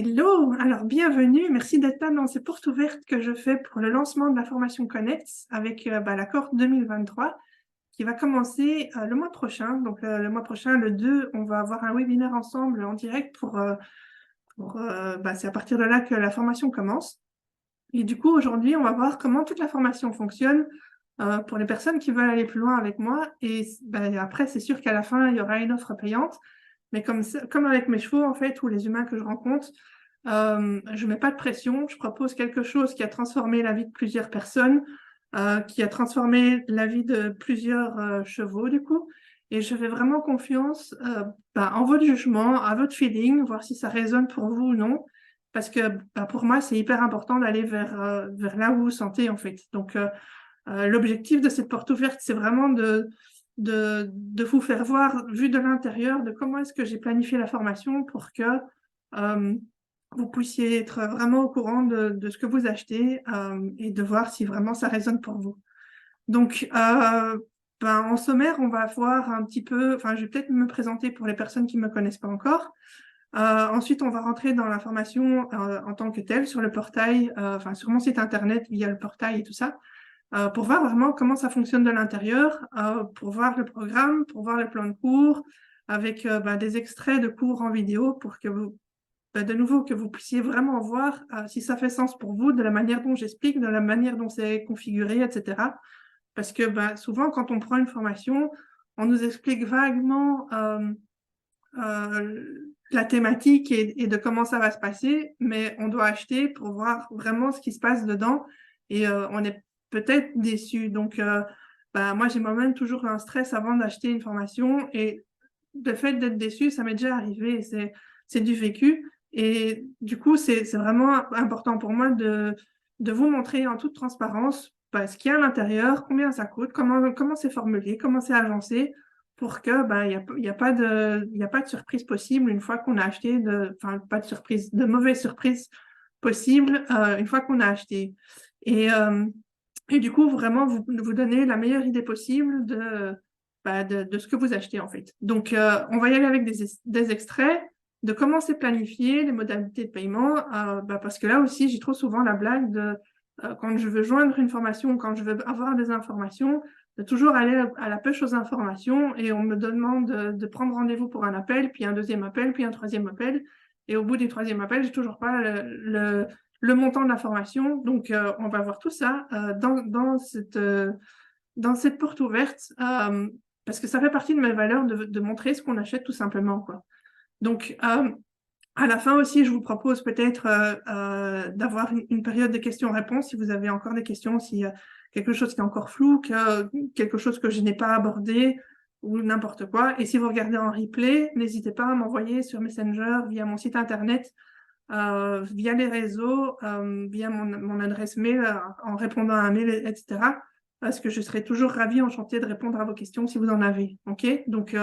Hello, alors bienvenue, merci d'être là dans ces portes ouvertes que je fais pour le lancement de la formation Connect avec la cohorte 2023 qui va commencer le mois prochain. Donc le mois prochain, le 2, on va avoir un webinaire ensemble en direct c'est à partir de là que la formation commence. Et du coup, aujourd'hui, on va voir comment toute la formation fonctionne pour les personnes qui veulent aller plus loin avec moi. Et après, c'est sûr qu'à la fin, il y aura une offre payante. Mais comme avec mes chevaux, en fait, ou les humains que je rencontre, je ne mets pas de pression. Je propose quelque chose qui a transformé la vie de plusieurs personnes, qui a transformé la vie de plusieurs chevaux, du coup. Et je fais vraiment confiance en votre jugement, à votre feeling, voir si ça résonne pour vous ou non. Parce que pour moi, c'est hyper important d'aller vers là où vous vous sentez, en fait. Donc, l'objectif de cette porte ouverte, c'est vraiment de vous faire voir, vu de l'intérieur, de comment est-ce que j'ai planifié la formation pour que euh, vous puissiez être vraiment au courant de ce que vous achetez et de voir si vraiment ça résonne pour vous. Donc, en sommaire, on va voir un petit peu, enfin, je vais peut-être me présenter pour les personnes qui ne me connaissent pas encore. Ensuite, on va rentrer dans la formation en tant que telle sur le portail, sur mon site internet via le portail et tout ça, pour voir vraiment comment ça fonctionne de l'intérieur, pour voir le programme, pour voir le plan de cours, avec des extraits de cours en vidéo pour que vous, de nouveau, que vous puissiez vraiment voir si ça fait sens pour vous, de la manière dont j'explique, de la manière dont c'est configuré, etc. Parce que souvent, quand on prend une formation, on nous explique vaguement la thématique et de comment ça va se passer, mais on doit acheter pour voir vraiment ce qui se passe dedans et on est peut-être déçu. Donc, moi, j'ai moi-même toujours un stress avant d'acheter une formation et le fait d'être déçu, ça m'est déjà arrivé, c'est du vécu. Et du coup, c'est vraiment important pour moi de vous montrer en toute transparence ce qu'il y a à l'intérieur, combien ça coûte, comment c'est formulé, comment c'est agencé, pour que il y a pas de surprise possible une fois qu'on a acheté, enfin, pas de surprise, de mauvaise surprise possible une fois qu'on a acheté. Et, euh, et du coup, vraiment, vous donner la meilleure idée possible de ce que vous achetez, en fait. Donc, on va y aller avec des extraits de comment c'est planifié, les modalités de paiement, parce que là aussi, j'ai trop souvent la blague de quand je veux joindre une formation, quand je veux avoir des informations, de toujours aller à la pêche aux informations et on me demande de prendre rendez-vous pour un appel, puis un deuxième appel, puis un troisième appel. Et au bout du troisième appel, j'ai toujours pas le montant de la formation. Donc, on va voir tout ça dans cette porte ouverte parce que ça fait partie de mes valeurs de montrer ce qu'on achète tout simplement, quoi. Donc, à la fin aussi, je vous propose peut-être d'avoir une période de questions-réponses si vous avez encore des questions, si quelque chose qui est encore flou, quelque chose que je n'ai pas abordé ou n'importe quoi. Et si vous regardez en replay, n'hésitez pas à m'envoyer sur Messenger, via mon site internet, via les réseaux, via mon adresse mail, en répondant à un mail, etc. Parce que je serai toujours ravie, enchantée de répondre à vos questions si vous en avez. OK? Donc,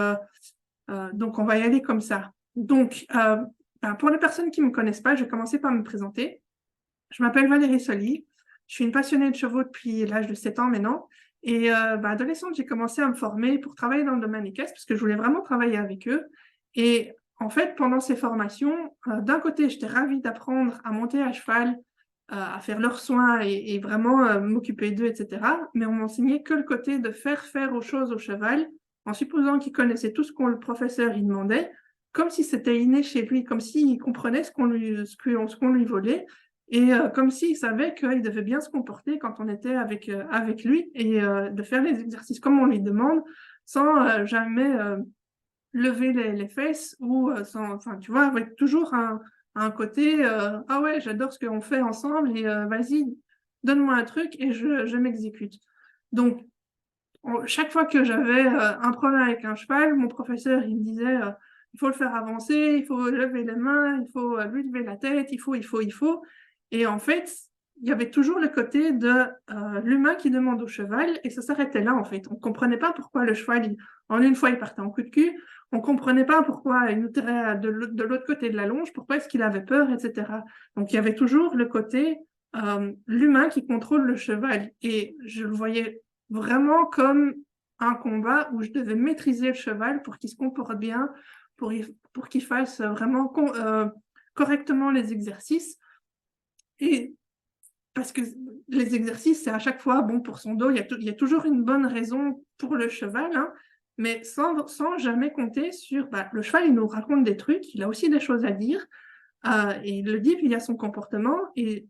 on va y aller comme ça. Donc, pour les personnes qui ne me connaissent pas, je vais commencer par me présenter. Je m'appelle Valérie Soli. Je suis une passionnée de chevaux depuis l'âge de 7 ans maintenant. Et adolescente, j'ai commencé à me former pour travailler dans le domaine équestre parce que je voulais vraiment travailler avec eux. Et en fait, pendant ces formations, d'un côté, j'étais ravie d'apprendre à monter à cheval, à faire leurs soins et vraiment m'occuper d'eux, etc. Mais on m'enseignait que le côté de faire aux choses au cheval, en supposant qu'il connaissait tout ce que le professeur lui demandait, comme si c'était inné chez lui, comme s'il comprenait ce qu'on lui volait. Et comme s'il savait qu'il devait bien se comporter quand on était avec lui et de faire les exercices comme on lui demande sans jamais lever les fesses ou enfin, tu vois, avec toujours un côté ah ouais, j'adore ce qu'on fait ensemble et vas-y, donne-moi un truc et je m'exécute. Donc, chaque fois que j'avais un problème avec un cheval, mon professeur, il me disait il faut le faire avancer, il faut lever les mains, il faut lui lever la tête, il faut. Et en fait, il y avait toujours le côté de l'humain qui demande au cheval, et ça s'arrêtait là, en fait. On ne comprenait pas pourquoi le cheval, en une fois, il partait en coup de cul. On ne comprenait pas pourquoi il nous tirait de l'autre côté de la longe, pourquoi est-ce qu'il avait peur, etc. Donc, il y avait toujours le côté l'humain qui contrôle le cheval. Et je le voyais vraiment comme un combat où je devais maîtriser le cheval pour qu'il se comporte bien, pour qu'il fasse vraiment correctement les exercices. Et parce que les exercices, c'est à chaque fois bon pour son dos. Il y a toujours une bonne raison pour le cheval, hein, mais sans jamais compter sur le cheval, il nous raconte des trucs, il a aussi des choses à dire, et il le dit via son comportement. Et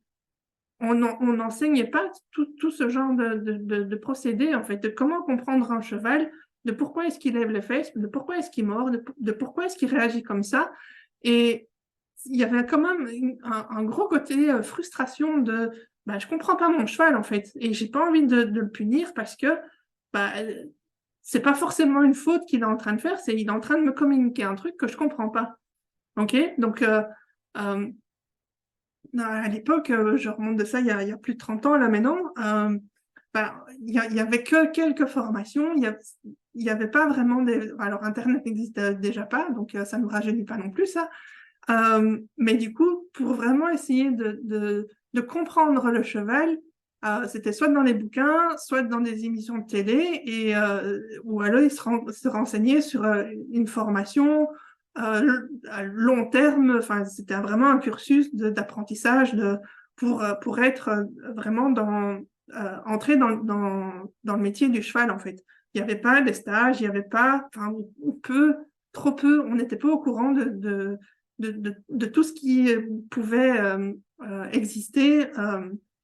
on n'enseigne pas tout ce genre de procédés, en fait, de comment comprendre un cheval, de pourquoi est-ce qu'il lève les fesses, de pourquoi est-ce qu'il mord, de pourquoi est-ce qu'il réagit comme ça. Et il y avait quand même un gros côté frustration de je comprends pas mon cheval, en fait, et j'ai pas envie de le punir parce que bah, c'est pas forcément une faute qu'il est en train de faire, c'est il est en train de me communiquer un truc que je comprends pas. Ok? Donc, à l'époque, je remonte de ça il y a plus de 30 ans là maintenant, il y avait que quelques formations, il y avait pas vraiment des... Alors, Internet n'existe déjà pas, donc ça ne nous rajeunit pas non plus, ça. Mais du coup, pour vraiment essayer de comprendre le cheval, c'était soit dans les bouquins, soit dans des émissions de télé, ou alors il se renseignait sur une formation à long terme. Enfin, c'était vraiment un cursus d'apprentissage pour être vraiment entrer dans le métier du cheval, en fait. Il n'y avait pas des stages, il n'y avait pas, enfin, ou peu, trop peu, on n'était pas au courant de tout ce qui pouvait exister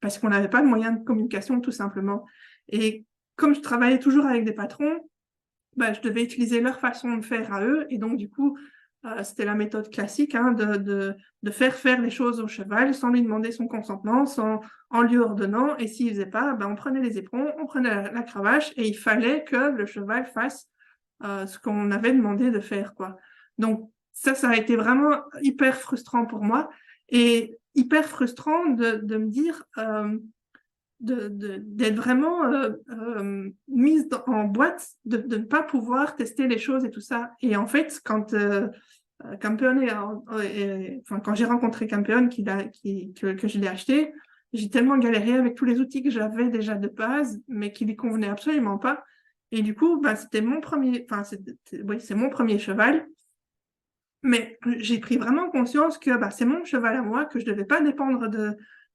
parce qu'on n'avait pas de moyens de communication, tout simplement. Et comme je travaillais toujours avec des patrons, je devais utiliser leur façon de faire à eux. Et donc, du coup, c'était la méthode classique, hein, de faire les choses au cheval sans lui demander son consentement, en lui ordonnant. Et s'il ne faisait pas, on prenait les éperons, on prenait la cravache et il fallait que le cheval fasse ce qu'on avait demandé de faire, quoi. Donc, ça a été vraiment hyper frustrant pour moi et hyper frustrant de me dire d'être vraiment mise en boîte, de ne pas pouvoir tester les choses et tout ça. Et en fait, quand quand j'ai rencontré Campeon que je l'ai acheté, j'ai tellement galéré avec tous les outils que j'avais déjà de base, mais qui lui convenaient absolument pas. Et du coup, c'était mon premier, oui, c'est mon premier cheval. Mais j'ai pris vraiment conscience que c'est mon cheval à moi, que je ne devais pas dépendre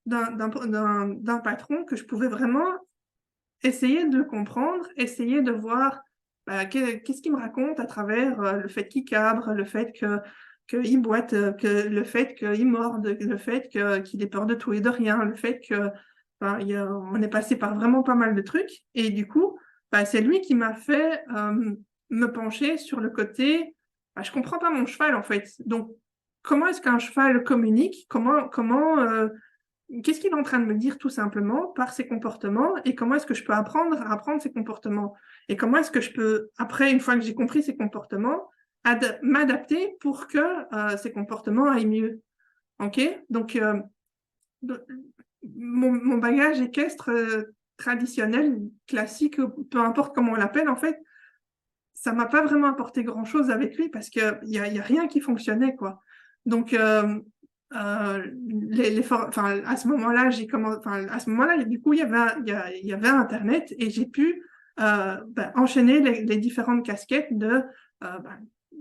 d'un patron, que je pouvais vraiment essayer de le comprendre, essayer de voir qu'est-ce qu'il me raconte à travers le fait qu'il cabre, le fait qu'il boite, le fait qu'il morde, le fait qu'il ait peur de tout et de rien, le fait que on est passé par vraiment pas mal de trucs. Et du coup, c'est lui qui m'a fait me pencher sur le côté je comprends pas mon cheval, en fait. Donc, comment est-ce qu'un cheval communique? Qu'est-ce qu'il est en train de me dire tout simplement par ses comportements et comment est-ce que je peux apprendre à apprendre ses comportements? Et comment est-ce que je peux, après, une fois que j'ai compris ses comportements, m'adapter pour que ces comportements aillent mieux? OK? Donc, mon bagage équestre traditionnel, classique, peu importe comment on l'appelle, en fait, ça m'a pas vraiment apporté grand-chose avec lui parce qu'il y a rien qui fonctionnait, quoi. Donc, à ce moment-là, à ce moment-là, du coup, il y avait Internet et j'ai pu enchaîner les différentes casquettes de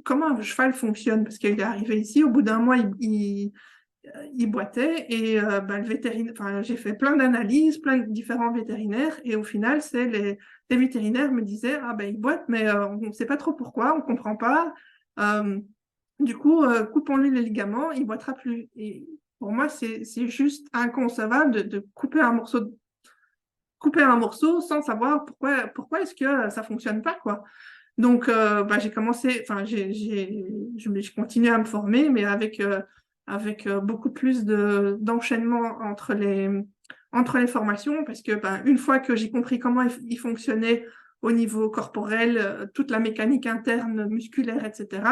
comment un cheval fonctionne. Parce qu'il est arrivé ici, au bout d'un mois, il boitait et le vétérinaire, j'ai fait plein d'analyses, plein de différents vétérinaires et au final, les vétérinaires me disaient il boite, mais on ne sait pas trop pourquoi, on ne comprend pas. Du coup, coupons-lui les ligaments, il ne boitera plus. Et pour moi, c'est juste inconcevable de couper un morceau sans savoir pourquoi est-ce que ça ne fonctionne pas, quoi. Donc, j'ai commencé, je continue à me former, mais avec beaucoup plus d'enchaînement entre les formations, parce que une fois que j'ai compris comment il fonctionnait au niveau corporel, toute la mécanique interne, musculaire, etc.,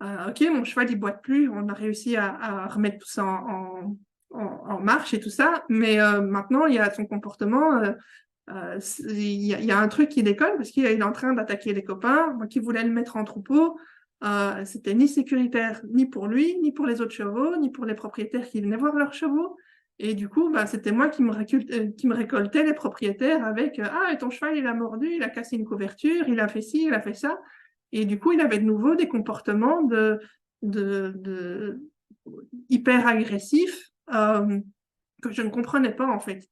ok, mon cheval, il boite plus, on a réussi à remettre tout ça en marche et tout ça, mais maintenant, il y a son comportement, il y a un truc qui déconne parce qu'il est en train d'attaquer les copains, moi qui voulais le mettre en troupeau, c'était ni sécuritaire ni pour lui, ni pour les autres chevaux, ni pour les propriétaires qui venaient voir leurs chevaux. Et du coup, c'était moi qui me récoltais les propriétaires avec ah, et ton cheval, il a mordu, il a cassé une couverture, il a fait ci, il a fait ça. Et du coup, il avait de nouveau des comportements hyper agressif que je ne comprenais pas en fait.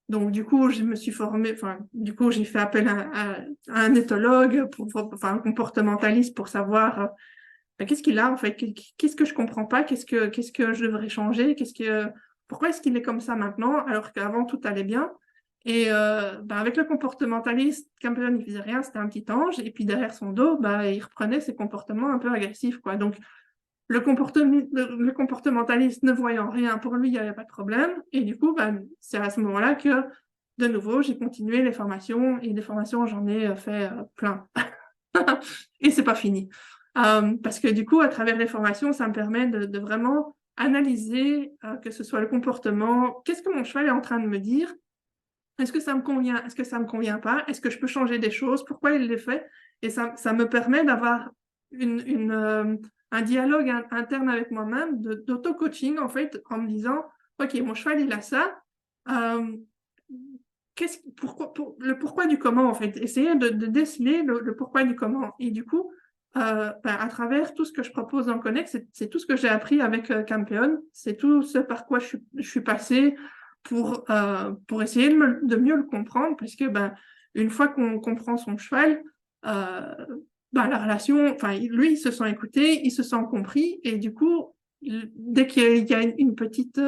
Donc du coup, je me suis formée, enfin, du coup, j'ai fait appel à un éthologue, enfin, un comportementaliste pour savoir qu'est-ce qu'il a en fait, qu'est-ce que je comprends pas, qu'est-ce que je devrais changer, pourquoi est-ce qu'il est comme ça maintenant alors qu'avant tout allait bien. Et avec le comportementaliste, Campion il faisait rien, c'était un petit ange, et puis derrière son dos, il reprenait ses comportements un peu agressifs, quoi. Donc le comportementaliste ne voyant rien, pour lui, il n'y avait pas de problème. Et du coup, c'est à ce moment-là que, de nouveau, j'ai continué les formations. Et des formations, j'en ai fait plein. Et c'est pas fini. Parce que du coup, à travers les formations, ça me permet de vraiment analyser, que ce soit le comportement, qu'est-ce que mon cheval est en train de me dire? Est-ce que ça me convient? Est-ce que ça me convient pas? Est-ce que je peux changer des choses? Pourquoi il les fait? Et ça me permet d'avoir un dialogue interne avec moi-même, d'auto-coaching, en fait, en me disant, OK, mon cheval, il a ça. Euh, le pourquoi du comment, en fait. Essayer de déceler le pourquoi du comment. Et du coup, à travers tout ce que je propose dans Connect, c'est tout ce que j'ai appris avec Campeon. C'est tout ce par quoi je suis passée pour essayer de mieux le comprendre, parce que une fois qu'on comprend son cheval, euh, la relation, enfin, lui, il se sent écouté, il se sent compris, et du coup, dès qu'il y a une petite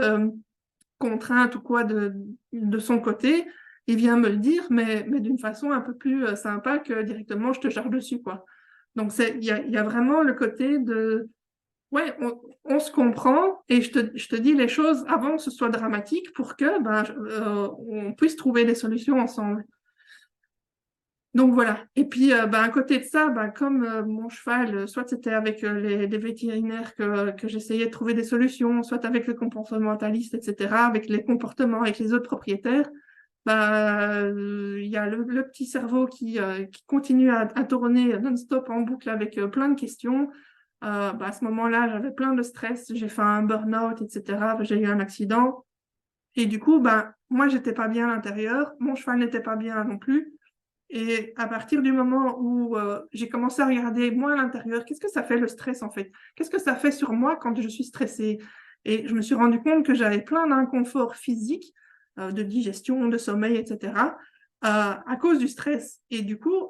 contrainte ou quoi de son côté, il vient me le dire, mais d'une façon un peu plus sympa que directement je te charge dessus, quoi. Donc, il y a vraiment le côté de ouais, on se comprend et je te dis les choses avant que ce soit dramatique pour que on puisse trouver des solutions ensemble. Donc voilà. Et puis à côté de ça, comme mon cheval, soit c'était avec les vétérinaires que j'essayais de trouver des solutions, soit avec le comportementaliste, etc., avec les comportements, avec les autres propriétaires, il y a le petit cerveau qui continue à tourner non-stop en boucle avec plein de questions. À ce moment-là, j'avais plein de stress, j'ai fait un burn-out, etc. J'ai eu un accident. Et du coup, moi, j'étais pas bien à l'intérieur, mon cheval n'était pas bien non plus. Et à partir du moment où j'ai commencé à regarder moi à l'intérieur, qu'est-ce que ça fait le stress en fait? Qu'est-ce que ça fait sur moi quand je suis stressée? Et je me suis rendu compte que j'avais plein d'inconforts physiques, de digestion, de sommeil, etc., à cause du stress. Et du coup,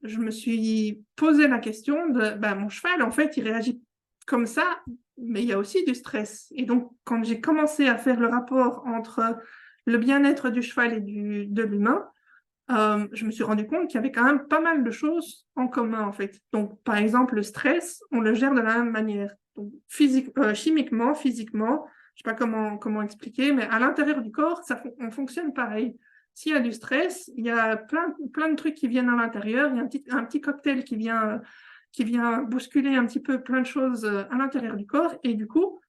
je me suis posé la question de, mon cheval, en fait, il réagit comme ça, mais il y a aussi du stress. Et donc, quand j'ai commencé à faire le rapport entre le bien-être du cheval et de l'humain, je me suis rendu compte qu'il y avait quand même pas mal de choses en commun, en fait. Donc, par exemple, le stress, on le gère de la même manière. Donc, chimiquement, physiquement, je sais pas comment expliquer, mais à l'intérieur du corps, on fonctionne pareil. S'il y a du stress, il y a plein de trucs qui viennent à l'intérieur, il y a un petit cocktail qui vient bousculer un petit peu plein de choses à l'intérieur du corps, et du coup,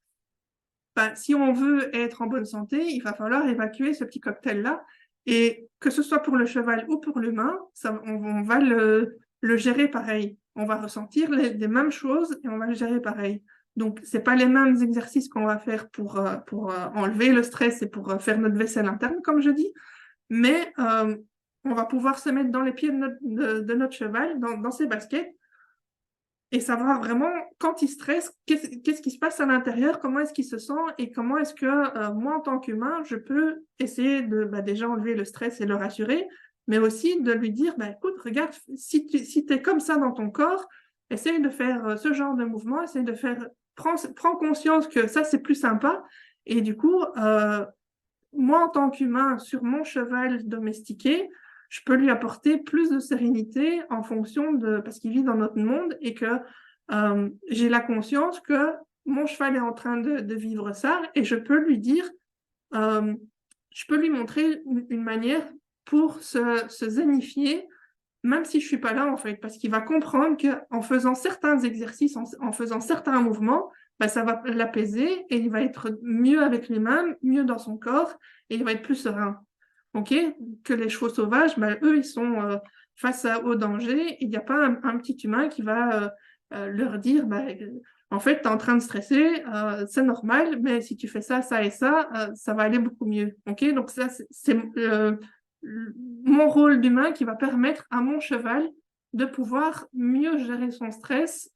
si on veut être en bonne santé, il va falloir évacuer ce petit cocktail-là. Et que ce soit pour le cheval ou pour l'humain, on va le gérer pareil. On va ressentir les mêmes choses et on va le gérer pareil. Donc, ce n'est pas les mêmes exercices qu'on va faire pour enlever le stress et pour faire notre vaisselle interne, comme je dis, mais on va pouvoir se mettre dans les pieds de notre cheval, dans ses baskets, et savoir vraiment quand il stresse, qu'est-ce qui se passe à l'intérieur, comment est-ce qu'il se sent et comment est-ce que moi, en tant qu'humain, je peux essayer de déjà enlever le stress et le rassurer, mais aussi de lui dire, écoute, regarde, si tu es comme ça dans ton corps, essaye de faire ce genre de mouvement, essaye de faire, prends conscience que ça, c'est plus sympa. Et du coup, moi, en tant qu'humain, sur mon cheval domestiqué, je peux lui apporter plus de sérénité en fonction parce qu'il vit dans notre monde et que j'ai la conscience que mon cheval est en train de vivre ça et je peux lui dire, euh, je peux lui montrer une manière pour se zénifier, même si je suis pas là en fait, parce qu'il va comprendre qu'en faisant certains exercices, en faisant certains mouvements, ça va l'apaiser et il va être mieux avec lui-même, mieux dans son corps et il va être plus serein. Ok? Que les chevaux sauvages, eux, ils sont face au danger. Il n'y a pas un petit humain qui va leur dire, en fait, tu es en train de stresser, c'est normal, mais si tu fais ça, ça et ça va aller beaucoup mieux. Ok? Donc ça, c'est mon rôle d'humain qui va permettre à mon cheval de pouvoir mieux gérer son stress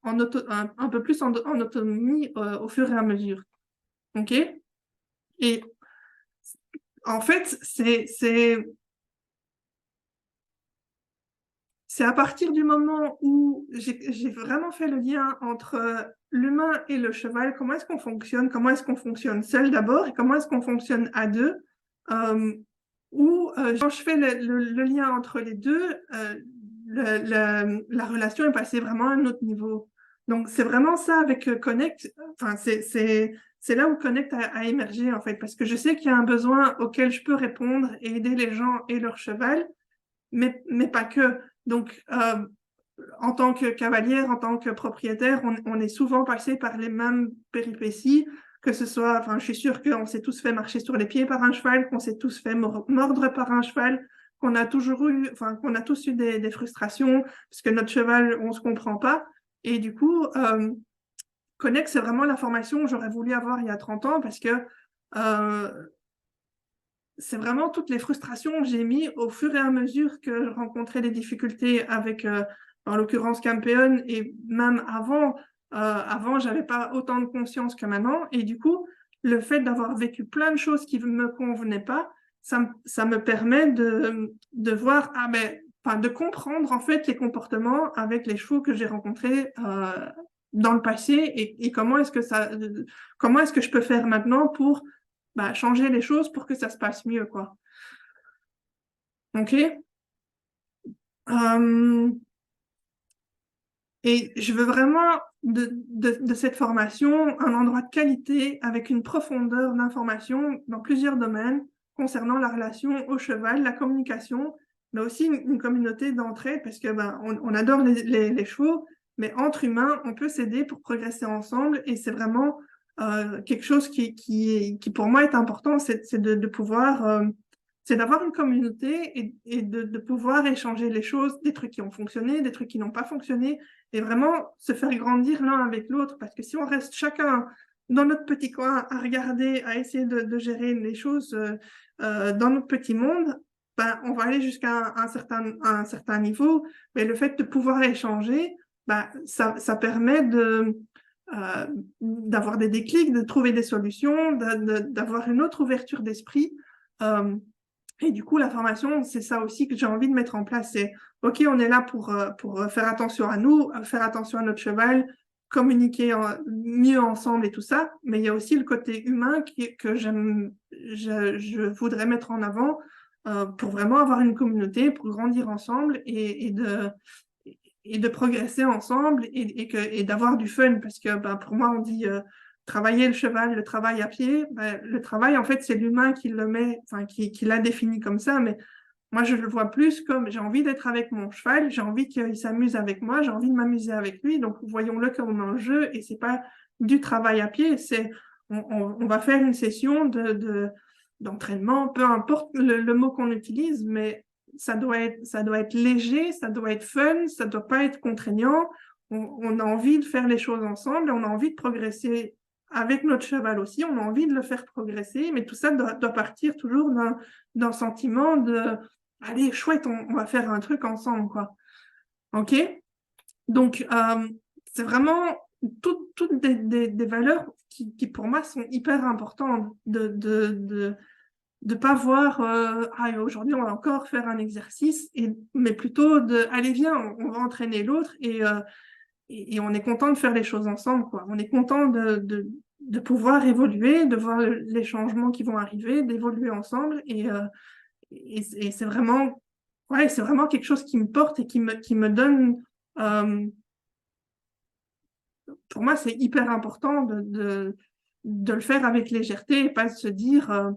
un peu plus en autonomie au fur et à mesure. OK? Et en fait, c'est à partir du moment où j'ai vraiment fait le lien entre l'humain et le cheval, comment est-ce qu'on fonctionne seul d'abord et comment est-ce qu'on fonctionne à deux, euh, où quand je fais le lien entre les deux, la relation est passée vraiment à un autre niveau. Donc c'est vraiment ça avec Connect, enfin c'est là où Connect a émergé en fait, parce que je sais qu'il y a un besoin auquel je peux répondre et aider les gens et leur cheval, mais pas que. Donc, en tant que cavalière, en tant que propriétaire, on est souvent passé par les mêmes péripéties, que ce soit, enfin, je suis sûre qu'on s'est tous fait marcher sur les pieds par un cheval, qu'on s'est tous fait mordre par un cheval, qu'on a toujours eu, enfin, qu'on a tous eu des frustrations, parce que notre cheval, on se comprend pas. Et du coup, Connect, c'est vraiment la formation que j'aurais voulu avoir il y a 30 ans, parce que euh, c'est vraiment toutes les frustrations que j'ai mis au fur et à mesure que je rencontrais des difficultés avec, en l'occurrence, Campeon, et même avant, j'avais pas autant de conscience que maintenant. Et du coup, le fait d'avoir vécu plein de choses qui ne me convenaient pas, ça me permet de voir, enfin, de comprendre en fait les comportements avec les chevaux que j'ai rencontrés dans le passé et comment est-ce que je peux faire maintenant pour changer les choses pour que ça se passe mieux, quoi. OK? Euh, et je veux vraiment de cette formation un endroit de qualité avec une profondeur d'information dans plusieurs domaines concernant la relation au cheval, la communication, mais aussi une communauté d'entraide parce que on adore les chevaux, mais entre humains, on peut s'aider pour progresser ensemble et c'est vraiment quelque chose qui pour moi est important, c'est de pouvoir c'est d'avoir une communauté et de pouvoir échanger les choses, des trucs qui ont fonctionné, des trucs qui n'ont pas fonctionné, et vraiment se faire grandir l'un avec l'autre. Parce que si on reste chacun dans notre petit coin à regarder, à essayer de gérer les choses dans notre petit monde, on va aller jusqu'à un certain niveau. Mais le fait de pouvoir échanger, ça permet d'avoir des déclics, de trouver des solutions, d'avoir une autre ouverture d'esprit. Euh, et du coup, la formation, c'est ça aussi que j'ai envie de mettre en place. C'est, OK, on est là pour faire attention à nous, faire attention à notre cheval, communiquer mieux ensemble et tout ça. Mais il y a aussi le côté humain que je voudrais mettre en avant pour vraiment avoir une communauté, pour grandir ensemble et de progresser ensemble et d'avoir du fun. Parce que pour moi, on dit travailler le cheval, le travail à pied. Le travail, en fait, c'est l'humain qui le met, enfin, qui l'a défini comme ça. Mais moi, je le vois plus comme j'ai envie d'être avec mon cheval, j'ai envie qu'il s'amuse avec moi, j'ai envie de m'amuser avec lui. Donc, voyons-le comme un jeu et c'est pas du travail à pied. C'est on va faire une session d'entraînement, peu importe le mot qu'on utilise, mais ça doit être léger, ça doit être fun, ça doit pas être contraignant. On a envie de faire les choses ensemble, on a envie de progresser avec notre cheval aussi, on a envie de le faire progresser, mais tout ça doit partir toujours d'un sentiment de allez, chouette, on va faire un truc ensemble, quoi. OK? Donc, c'est vraiment toutes des valeurs qui, pour moi, sont hyper importantes de pas voir aujourd'hui on va encore faire un exercice mais plutôt de allez viens on va entraîner l'autre et on est content de faire les choses ensemble quoi, on est content de pouvoir évoluer, de voir les changements qui vont arriver, d'évoluer ensemble et c'est vraiment ouais c'est vraiment quelque chose qui me porte et qui me donne euh, pour moi c'est hyper important de le faire avec légèreté et pas de se dire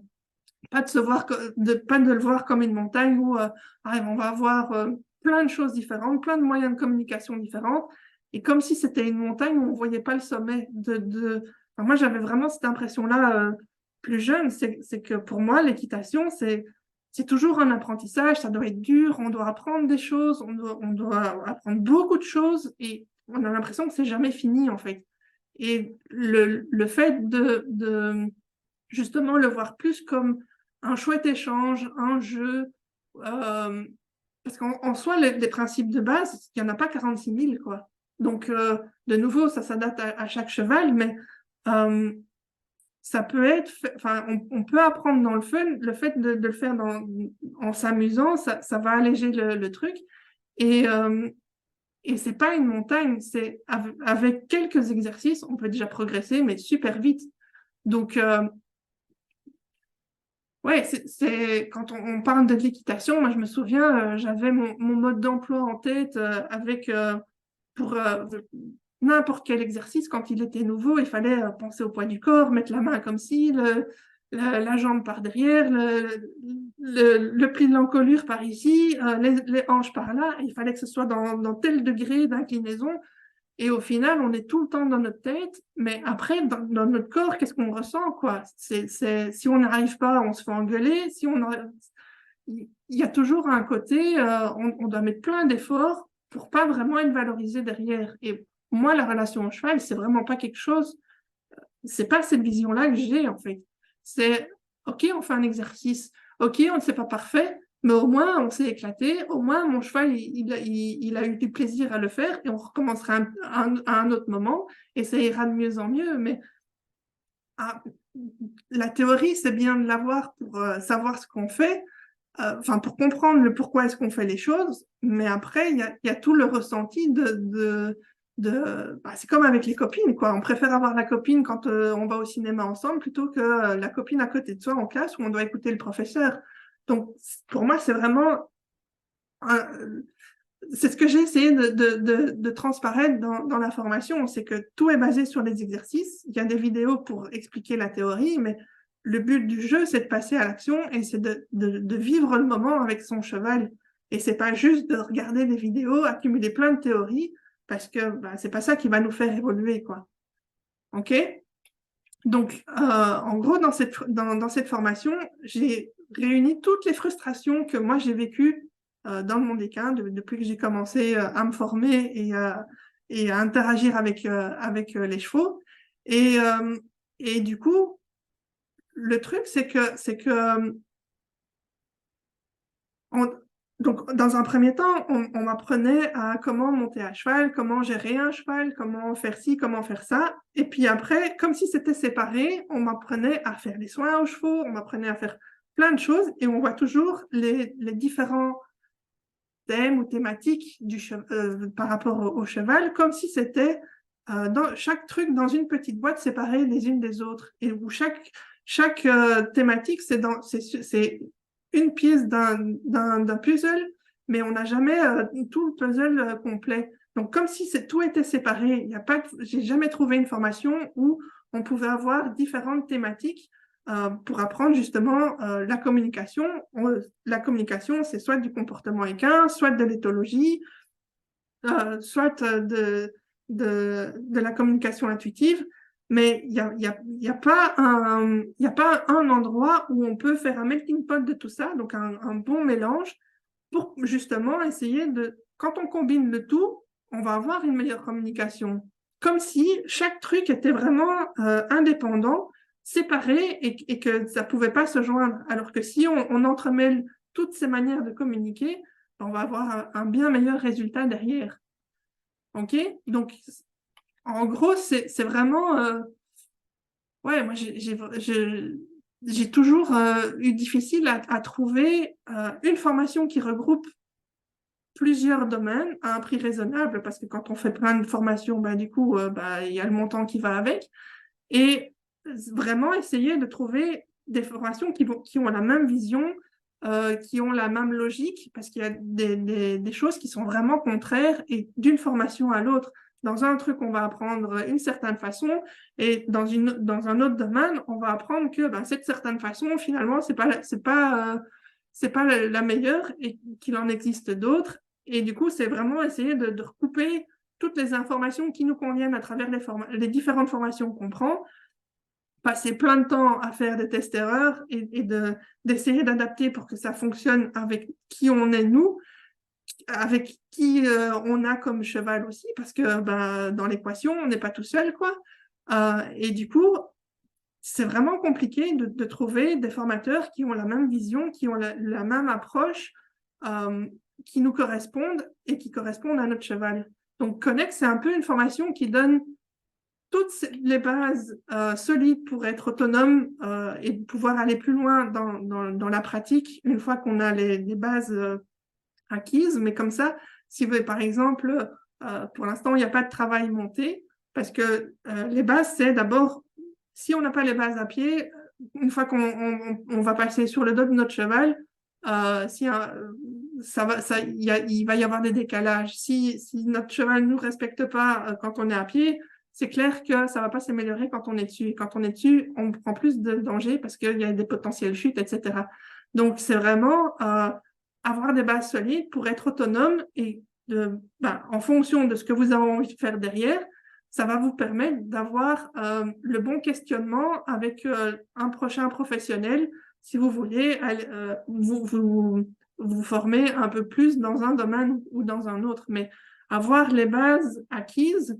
pas de se voir, pas de le voir comme une montagne où on va avoir plein de choses différentes, plein de moyens de communication différents, et comme si c'était une montagne où on ne voyait pas le sommet. Enfin, moi, j'avais vraiment cette impression-là plus jeune, c'est que pour moi, l'équitation, c'est toujours un apprentissage, ça doit être dur, on doit apprendre des choses, on doit apprendre beaucoup de choses, et on a l'impression que c'est jamais fini, en fait. Et le fait justement le voir plus comme un chouette échange, un jeu. euh, Parce qu'en soi, les principes de base, il n'y en a pas 46 000, quoi. Donc, de nouveau, ça s'adapte à chaque cheval, mais ça peut être, enfin, on peut apprendre dans le fun, le fait de le faire en s'amusant, ça va alléger le truc. Et c'est pas une montagne, c'est avec quelques exercices, on peut déjà progresser, mais super vite. Donc, ouais, quand on parle de l'équitation, moi je me souviens, j'avais mon mode d'emploi en tête avec pour n'importe quel exercice, quand il était nouveau, il fallait penser au poids du corps, mettre la main comme ci, la jambe par derrière, le pli de l'encolure par ici, les hanches par là. Il fallait que ce soit dans tel degré d'inclinaison. Et au final, on est tout le temps dans notre tête, mais après, dans notre corps, qu'est-ce qu'on ressent, quoi? Si on n'arrive pas, on se fait engueuler. Il y a toujours un côté, on doit mettre plein d'efforts pour pas vraiment être valorisé derrière. Et moi, la relation au cheval, c'est vraiment pas quelque chose, c'est pas cette vision-là que j'ai, en fait. C'est, OK, on fait un exercice. OK, on ne sait pas parfait, mais au moins, on s'est éclaté. Au moins, mon cheval, il a eu du plaisir à le faire et on recommencera à un autre moment et ça ira de mieux en mieux. Mais ah, la théorie, c'est bien de l'avoir pour savoir ce qu'on fait, enfin, pour comprendre le pourquoi est-ce qu'on fait les choses. Mais après, il y a tout le ressenti c'est comme avec les copines, quoi. On préfère avoir la copine quand on va au cinéma ensemble plutôt que la copine à côté de soi en classe où on doit écouter le professeur. Donc, pour moi, c'est vraiment c'est ce que j'ai essayé de transparaître dans la formation, c'est que tout est basé sur les exercices. Il y a des vidéos pour expliquer la théorie, mais le but du jeu, c'est de passer à l'action et c'est de vivre le moment avec son cheval. Et c'est pas juste de regarder des vidéos, accumuler plein de théories, parce que c'est pas ça qui va nous faire évoluer, quoi. OK? Donc, en gros, dans cette formation, j'ai réuni toutes les frustrations que moi j'ai vécues dans le monde équin depuis que j'ai commencé à me former et à interagir avec les chevaux. Et, et du coup, le truc, c'est que on- donc, dans un premier temps, on m'apprenait à comment monter à cheval, comment gérer un cheval, comment faire ci, comment faire ça. Et puis après, comme si c'était séparé, on m'apprenait à faire les soins aux chevaux, on m'apprenait à faire plein de choses. Et on voit toujours les différents thèmes ou thématiques par rapport au cheval, comme si c'était dans chaque truc dans une petite boîte séparée les unes des autres. Et où chaque thématique, c'est une pièce d'un puzzle, mais on n'a jamais tout le puzzle complet. Donc, comme si tout était séparé, il y a pas, j'ai jamais trouvé une formation où on pouvait avoir différentes thématiques pour apprendre justement la communication. La communication, c'est soit du comportement équin, soit de l'éthologie, soit de la communication intuitive. Mais il y a pas un endroit où on peut faire un melting pot de tout ça, donc un bon mélange, pour justement essayer quand on combine le tout, on va avoir une meilleure communication. Comme si chaque truc était vraiment indépendant, séparé et que ça ne pouvait pas se joindre. Alors que si on entremêle toutes ces manières de communiquer, on va avoir un bien meilleur résultat derrière. OK? Donc, en gros, c'est vraiment... ouais, moi, j'ai toujours eu difficile à trouver une formation qui regroupe plusieurs domaines à un prix raisonnable, parce que quand on fait plein de formations, du coup, il y a le montant qui va avec. Et vraiment essayer de trouver des formations qui ont la même vision, qui ont la même logique, parce qu'il y a des choses qui sont vraiment contraires et d'une formation à l'autre. Dans un truc, on va apprendre une certaine façon et dans un autre domaine, on va apprendre que cette certaine façon, finalement, c'est pas la meilleure et qu'il en existe d'autres. Et du coup, c'est vraiment essayer de recouper toutes les informations qui nous conviennent à travers les différentes formations qu'on prend, passer plein de temps à faire des tests-erreurs et d'essayer d'adapter pour que ça fonctionne avec qui on est nous, avec qui on a comme cheval aussi, parce que dans l'équation, on n'est pas tout seul, quoi. Et du coup, c'est vraiment compliqué de trouver des formateurs qui ont la même vision, qui ont la même approche, qui nous correspondent et qui correspondent à notre cheval. Donc, Connect, c'est un peu une formation qui donne toutes les bases solides pour être autonome et pouvoir aller plus loin dans la pratique une fois qu'on a les bases acquises. Mais comme ça, si vous, par exemple, pour l'instant, il n'y a pas de travail monté, parce que les bases, c'est d'abord, si on n'a pas les bases à pied, une fois qu'on va passer sur le dos de notre cheval, si il va y avoir des décalages. Si notre cheval ne nous respecte pas quand on est à pied, c'est clair que ça ne va pas s'améliorer quand on est dessus. Et quand on est dessus, on prend plus de danger parce qu'il y a des potentielles chutes, etc. Donc, c'est vraiment avoir des bases solides pour être autonome et en fonction de ce que vous avez envie de faire derrière, ça va vous permettre d'avoir le bon questionnement avec un prochain professionnel si vous voulez vous former un peu plus dans un domaine ou dans un autre. Mais avoir les bases acquises,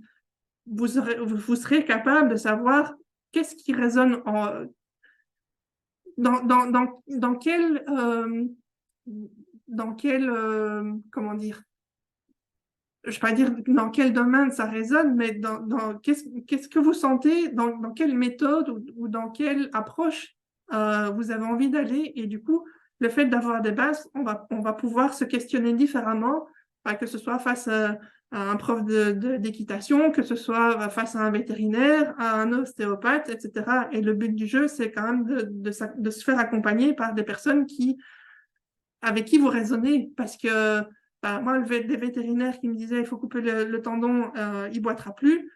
vous serez capable de savoir qu'est-ce qui résonne dans quel comment dire, je ne vais pas dire dans quel domaine ça résonne, mais qu'est-ce que vous sentez, dans quelle méthode ou dans quelle approche vous avez envie d'aller. Et du coup, le fait d'avoir des bases, on va pouvoir se questionner différemment, que ce soit face à un prof d'équitation, que ce soit face à un vétérinaire, à un ostéopathe, etc. Et le but du jeu, c'est quand même de se faire accompagner par des personnes avec qui vous raisonnez, parce que moi, des vétérinaires qui me disaient il faut couper le tendon, il boitera plus.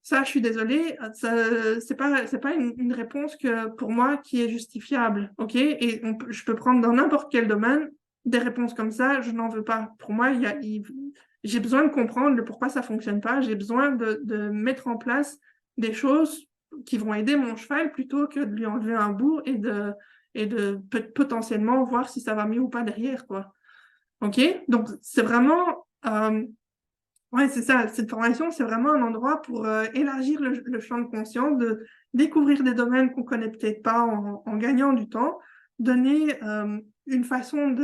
Ça, je suis désolée, c'est pas une réponse que pour moi qui est justifiable, ok? Et je peux prendre dans n'importe quel domaine des réponses comme ça, je n'en veux pas. Pour moi, j'ai besoin de comprendre le pourquoi ça fonctionne pas. J'ai besoin de mettre en place des choses qui vont aider mon cheval plutôt que de lui enlever un bout et de potentiellement voir si ça va mieux ou pas derrière, quoi. Ok? Donc, c'est vraiment ouais, c'est ça. Cette formation, c'est vraiment un endroit pour élargir le champ de conscience, de découvrir des domaines qu'on connaît peut-être pas en gagnant du temps, donner une façon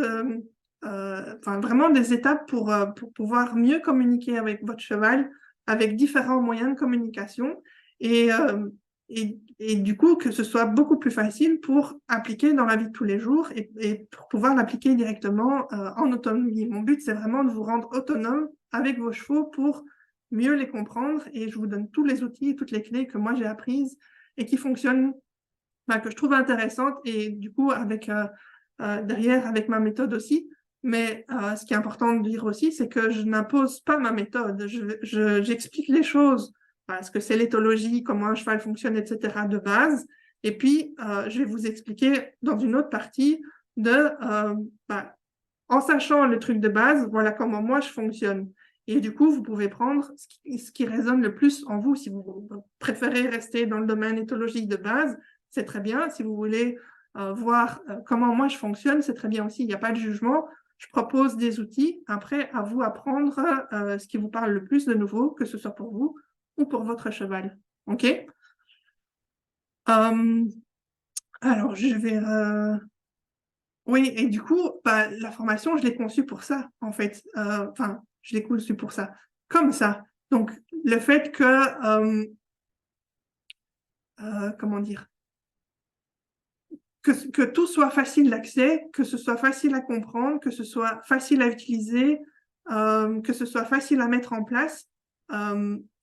enfin vraiment des étapes pour pouvoir mieux communiquer avec votre cheval, avec différents moyens de communication et, et du coup que ce soit beaucoup plus facile pour appliquer dans la vie de tous les jours et pour pouvoir l'appliquer directement en autonomie. Mon but, c'est vraiment de vous rendre autonome avec vos chevaux pour mieux les comprendre et je vous donne tous les outils et toutes les clés que moi j'ai apprises et qui fonctionnent, que je trouve intéressantes et du coup derrière avec ma méthode aussi. Mais ce qui est important de dire aussi, c'est que je n'impose pas ma méthode. J'explique les choses, ce que c'est l'éthologie, comment un cheval fonctionne, etc. de base. Et puis, je vais vous expliquer dans une autre partie en sachant le truc de base, voilà comment moi je fonctionne. Et du coup, vous pouvez prendre ce qui résonne le plus en vous. Si vous préférez rester dans le domaine éthologique de base, c'est très bien. Si vous voulez voir comment moi je fonctionne, c'est très bien aussi. Il n'y a pas de jugement. Je propose des outils. Après, à vous apprendre ce qui vous parle le plus de nouveau, que ce soit pour vous ou pour votre cheval. OK? Alors, je vais... Oui, et du coup, la formation, je l'ai conçue pour ça, en fait. Enfin, je l'ai conçue pour ça, comme ça. Donc, le fait que, comment dire, que tout soit facile d'accès, que ce soit facile à comprendre, que ce soit facile à utiliser, que ce soit facile à mettre en place,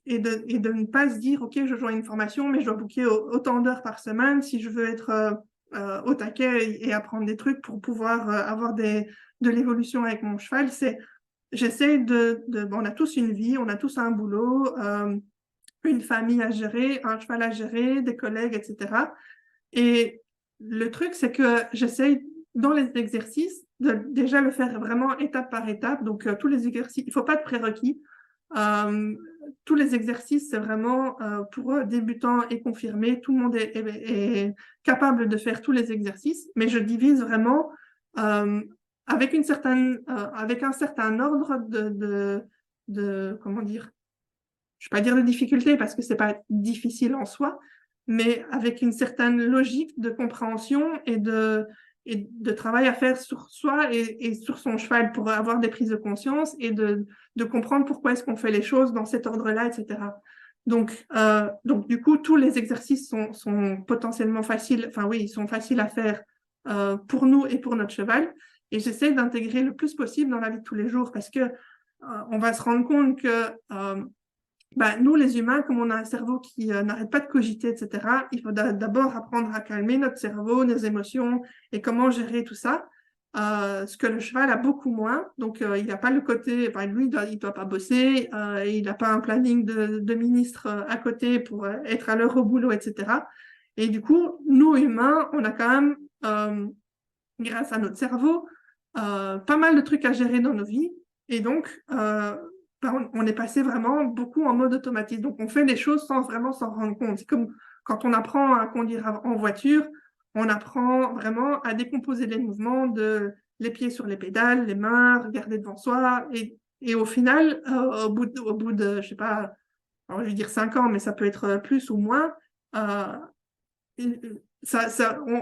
et de ne pas se dire, OK, je joins une formation, mais je dois booker autant d'heures par semaine si je veux être au taquet et apprendre des trucs pour pouvoir avoir de l'évolution avec mon cheval. J'essaie bon, on a tous une vie, on a tous un boulot, une famille à gérer, un cheval à gérer, des collègues, etc. Et le truc, c'est que j'essaye dans les exercices de déjà le faire vraiment étape par étape. Donc, tous les exercices, il ne faut pas de prérequis. Euh, tous les exercices, c'est vraiment pour débutants et confirmés. Tout le monde est capable de faire tous les exercices, mais je divise vraiment euh, avec avec un certain ordre comment dire, je ne vais pas dire de difficulté parce que ce n'est pas difficile en soi, mais avec une certaine logique de compréhension de travail à faire sur soi et sur son cheval pour avoir des prises de conscience et de comprendre pourquoi est-ce qu'on fait les choses dans cet ordre-là, etc. Donc, du coup, tous les exercices sont potentiellement faciles, enfin oui, ils sont faciles à faire pour nous et pour notre cheval. Et j'essaie d'intégrer le plus possible dans la vie de tous les jours parce que on va se rendre compte que nous, les humains, comme on a un cerveau qui n'arrête pas de cogiter, etc., il faut d'abord apprendre à calmer notre cerveau, nos émotions et comment gérer tout ça. Ce que le cheval a beaucoup moins. Donc, il n'a pas le côté, lui, il ne doit pas bosser, il n'a pas un planning de ministre à côté pour être à l'heure au boulot, etc. Et du coup, nous, humains, on a quand même, grâce à notre cerveau, pas mal de trucs à gérer dans nos vies. Et donc, on est passé vraiment beaucoup en mode automatique. Donc, on fait des choses sans vraiment s'en rendre compte. C'est comme quand on apprend à conduire en voiture, on apprend vraiment à décomposer les mouvements les pieds sur les pédales, les mains, regarder devant soi. Et au final, au bout de, je sais pas, alors je vais dire 5 ans, mais ça peut être plus ou moins, euh,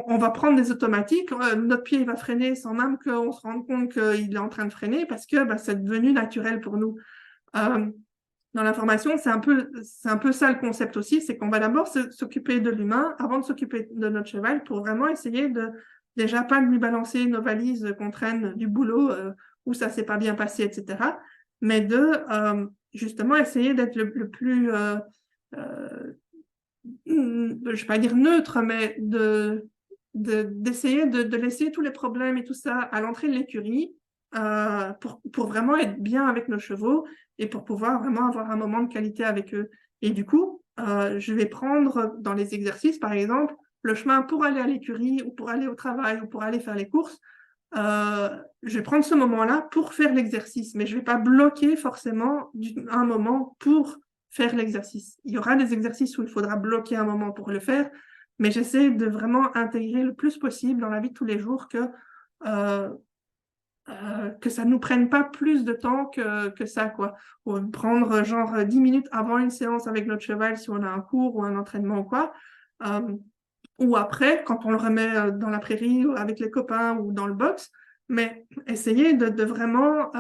on va prendre des automatiques, notre pied va freiner sans même qu'on se rende compte qu'il est en train de freiner parce que c'est devenu naturel pour nous. Euh, dans la formation, c'est un peu ça le concept aussi, c'est qu'on va d'abord s'occuper de l'humain avant de s'occuper de notre cheval pour vraiment essayer de déjà pas lui balancer nos valises qu'on traîne du boulot où ça s'est pas bien passé, etc. Mais justement essayer d'être le plus je ne vais pas dire neutre, mais d'essayer de laisser tous les problèmes et tout ça à l'entrée de l'écurie pour vraiment être bien avec nos chevaux et pour pouvoir vraiment avoir un moment de qualité avec eux. Et du coup, je vais prendre dans les exercices, par exemple, le chemin pour aller à l'écurie ou pour aller au travail ou pour aller faire les courses. Je vais prendre ce moment-là pour faire l'exercice, mais je ne vais pas bloquer forcément un moment pour faire l'exercice. Il y aura des exercices où il faudra bloquer un moment pour le faire, mais j'essaie de vraiment intégrer le plus possible dans la vie de tous les jours que ça ne nous prenne pas plus de temps que ça, quoi. Ou prendre genre 10 minutes avant une séance avec notre cheval si on a un cours ou un entraînement ou quoi. Ou après, quand on le remet dans la prairie ou avec les copains ou dans le box, mais essayer de vraiment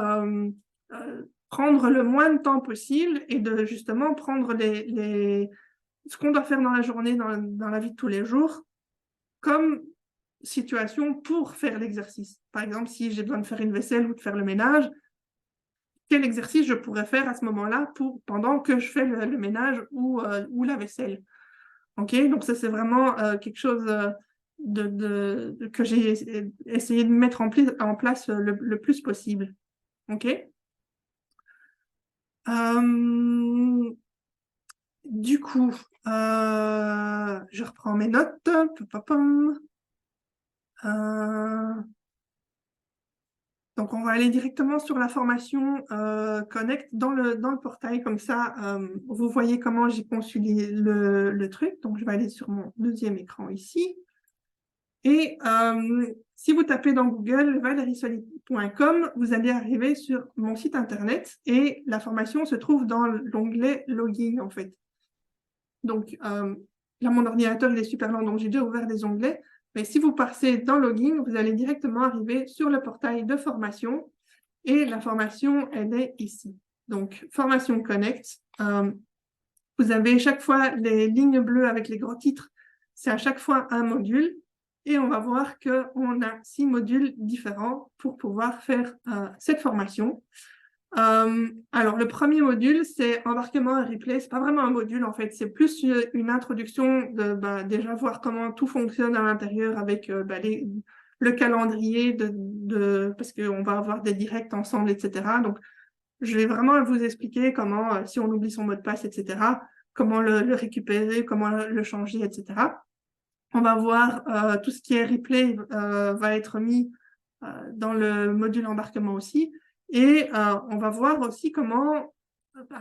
prendre le moins de temps possible et de justement prendre ce qu'on doit faire dans la journée, dans la vie de tous les jours, comme situation pour faire l'exercice. Par exemple, si j'ai besoin de faire une vaisselle ou de faire le ménage, quel exercice je pourrais faire à ce moment-là pendant que je fais le ménage ou la vaisselle. Ok, donc ça c'est vraiment quelque chose que j'ai essayé de mettre en place le plus possible. Ok. Du coup, je reprends mes notes. Donc, on va aller directement sur la formation Connect dans le portail. Comme ça, vous voyez comment j'ai conçu le truc. Donc, je vais aller sur mon deuxième écran ici. Et si vous tapez dans Google valeriesoli.com, vous allez arriver sur mon site internet et la formation se trouve dans l'onglet Login, en fait. Donc, là, mon ordinateur, il est super lent, donc j'ai déjà ouvert des onglets. Mais si vous passez dans Login, vous allez directement arriver sur le portail de formation et la formation, elle est ici. Donc, Formation Connect. Vous avez chaque fois les lignes bleues avec les gros titres. C'est à chaque fois un module. Et on va voir qu'on a 6 modules différents pour pouvoir faire cette formation. Alors, le premier module, c'est embarquement et replay. C'est pas vraiment un module, en fait. C'est plus une introduction de déjà voir comment tout fonctionne à l'intérieur avec le calendrier parce qu'on va avoir des directs ensemble, etc. Donc, je vais vraiment vous expliquer comment, si on oublie son mot de passe, etc., comment le récupérer, comment le changer, etc. On va voir tout ce qui est replay va être mis dans le module embarquement aussi. Et on va voir aussi comment,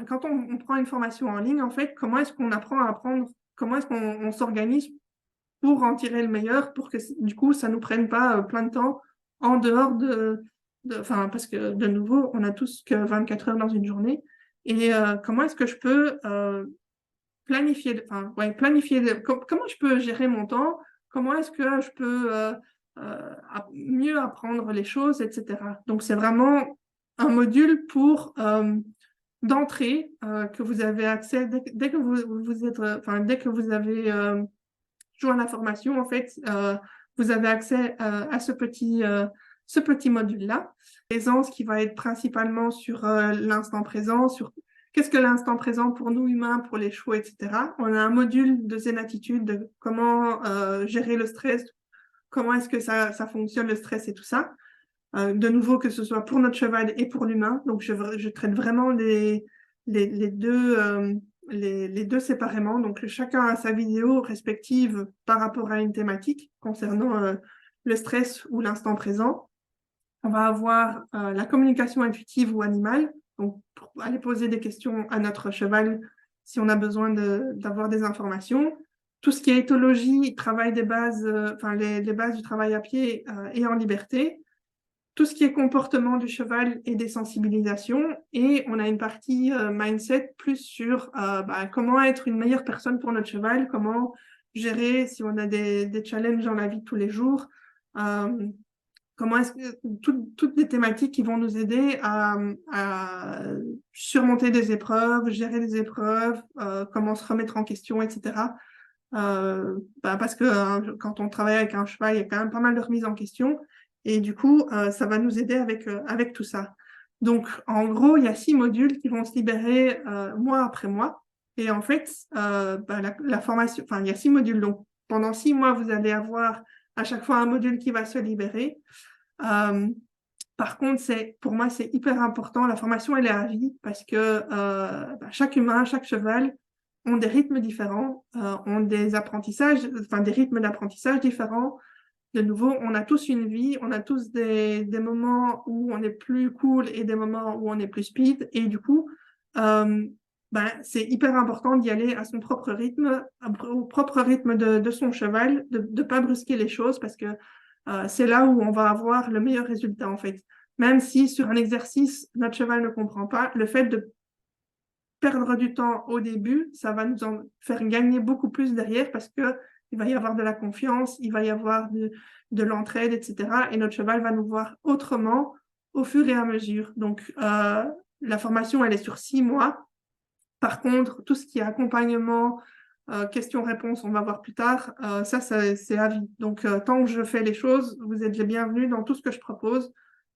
quand on prend une formation en ligne, en fait, comment est-ce qu'on apprend à apprendre, comment est-ce qu'on s'organise pour en tirer le meilleur, pour que du coup, ça ne nous prenne pas plein de temps en dehors parce que de nouveau, on a tous que 24 heures dans une journée. Et comment est-ce que je peux planifier, comment je peux gérer mon temps, comment est-ce que je peux mieux apprendre les choses, etc. Donc, c'est vraiment un module pour d'entrée que vous avez accès dès que vous êtes, dès que vous avez joint la formation, en fait, vous avez accès à ce petit module-là. Présence qui va être principalement sur l'instant présent, sur qu'est-ce que l'instant présent pour nous humains, pour les chevaux, etc. On a un module de Zen Attitude, de comment gérer le stress, comment est-ce que ça fonctionne, le stress et tout ça. De nouveau, que ce soit pour notre cheval et pour l'humain. Donc, je traite vraiment les deux séparément. Donc, chacun a sa vidéo respective par rapport à une thématique concernant le stress ou l'instant présent. On va avoir la communication intuitive ou animale. Donc, pour aller poser des questions à notre cheval si on a besoin d'avoir des informations. Tout ce qui est éthologie, travail des bases, les bases du travail à pied et en liberté. Tout ce qui est comportement du cheval et des sensibilisations. Et on a une partie mindset plus sur comment être une meilleure personne pour notre cheval, comment gérer si on a des challenges dans la vie de tous les jours. Comment est-ce que toutes les thématiques qui vont nous aider à surmonter des épreuves, gérer des épreuves, comment se remettre en question, etc. Parce que quand on travaille avec un cheval, il y a quand même pas mal de remises en question. Et du coup, ça va nous aider avec tout ça. Donc, en gros, il y a 6 modules qui vont se libérer mois après mois. Et en fait, la formation, il y a 6 modules. Donc, pendant 6 mois, vous allez avoir à chaque fois un module qui va se libérer. Par contre, pour moi, c'est hyper important. La formation, elle est à vie parce que chaque humain, chaque cheval ont des rythmes différents, ont des apprentissages, des rythmes d'apprentissage différents. De nouveau, on a tous une vie, on a tous des moments où on est plus cool et des moments où on est plus speed. Et du coup, c'est hyper important d'y aller à son propre rythme, au propre rythme de son cheval, de ne pas brusquer les choses parce que c'est là où on va avoir le meilleur résultat en fait. Même si sur un exercice, notre cheval ne comprend pas, le fait de perdre du temps au début, ça va nous en faire gagner beaucoup plus derrière parce que il va y avoir de la confiance, il va y avoir de l'entraide, etc. Et notre cheval va nous voir autrement au fur et à mesure. Donc, la formation, elle est sur 6 mois. Par contre, tout ce qui est accompagnement, questions-réponses, on va voir plus tard, ça c'est à vie. Donc, tant que je fais les choses, vous êtes les bienvenus dans tout ce que je propose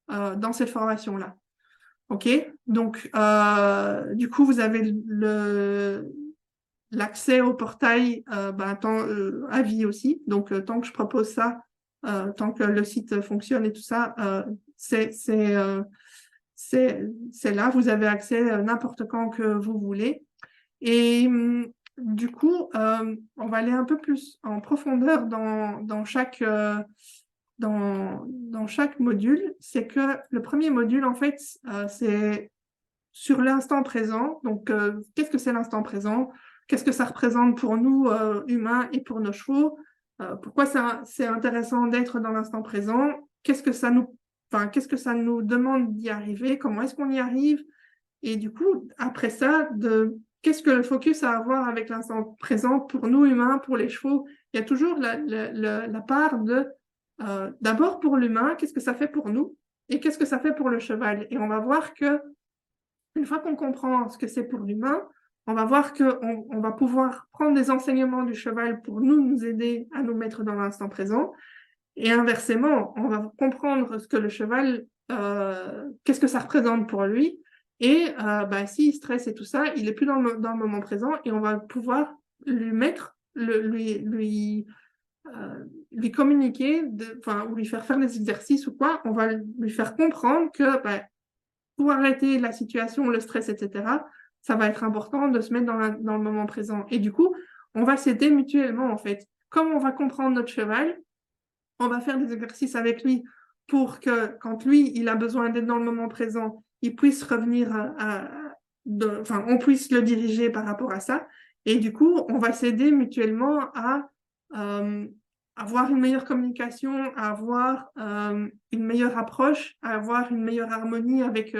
dans cette formation-là. OK? Donc, du coup, vous avez l'accès au portail à vie aussi. Donc, tant que je propose ça, tant que le site fonctionne et tout ça, c'est là. Vous avez accès n'importe quand que vous voulez. Et du coup, on va aller un peu plus en profondeur dans chaque module. C'est que le premier module, en fait, c'est sur l'instant présent. Donc, qu'est-ce que c'est l'instant présent? Qu'est-ce que ça représente pour nous, humains, et pour nos chevaux? Pourquoi c'est intéressant d'être dans l'instant présent? Qu'est-ce que ça nous demande d'y arriver? Comment est-ce qu'on y arrive? Et du coup, après ça, qu'est-ce que le focus a à voir avec l'instant présent pour nous, humains, pour les chevaux? Il y a toujours la part d'abord pour l'humain, qu'est-ce que ça fait pour nous? Et qu'est-ce que ça fait pour le cheval? Et on va voir que une fois qu'on comprend ce que c'est pour l'humain, on va voir qu'on va pouvoir prendre des enseignements du cheval pour nous aider à nous mettre dans l'instant présent. Et inversement, on va comprendre ce que le cheval, qu'est-ce que ça représente pour lui. Et s'il stresse et tout ça, il n'est plus dans le moment présent et on va pouvoir lui mettre, lui communiquer, ou lui faire des exercices ou quoi. On va lui faire comprendre que pour arrêter la situation, le stress, etc., ça va être important de se mettre dans le moment présent. Et du coup, on va s'aider mutuellement, en fait. Comme on va comprendre notre cheval, on va faire des exercices avec lui pour que quand lui, il a besoin d'être dans le moment présent, il puisse revenir on puisse le diriger par rapport à ça. Et du coup, on va s'aider mutuellement à avoir une meilleure communication, à avoir une meilleure approche, à avoir une meilleure harmonie avec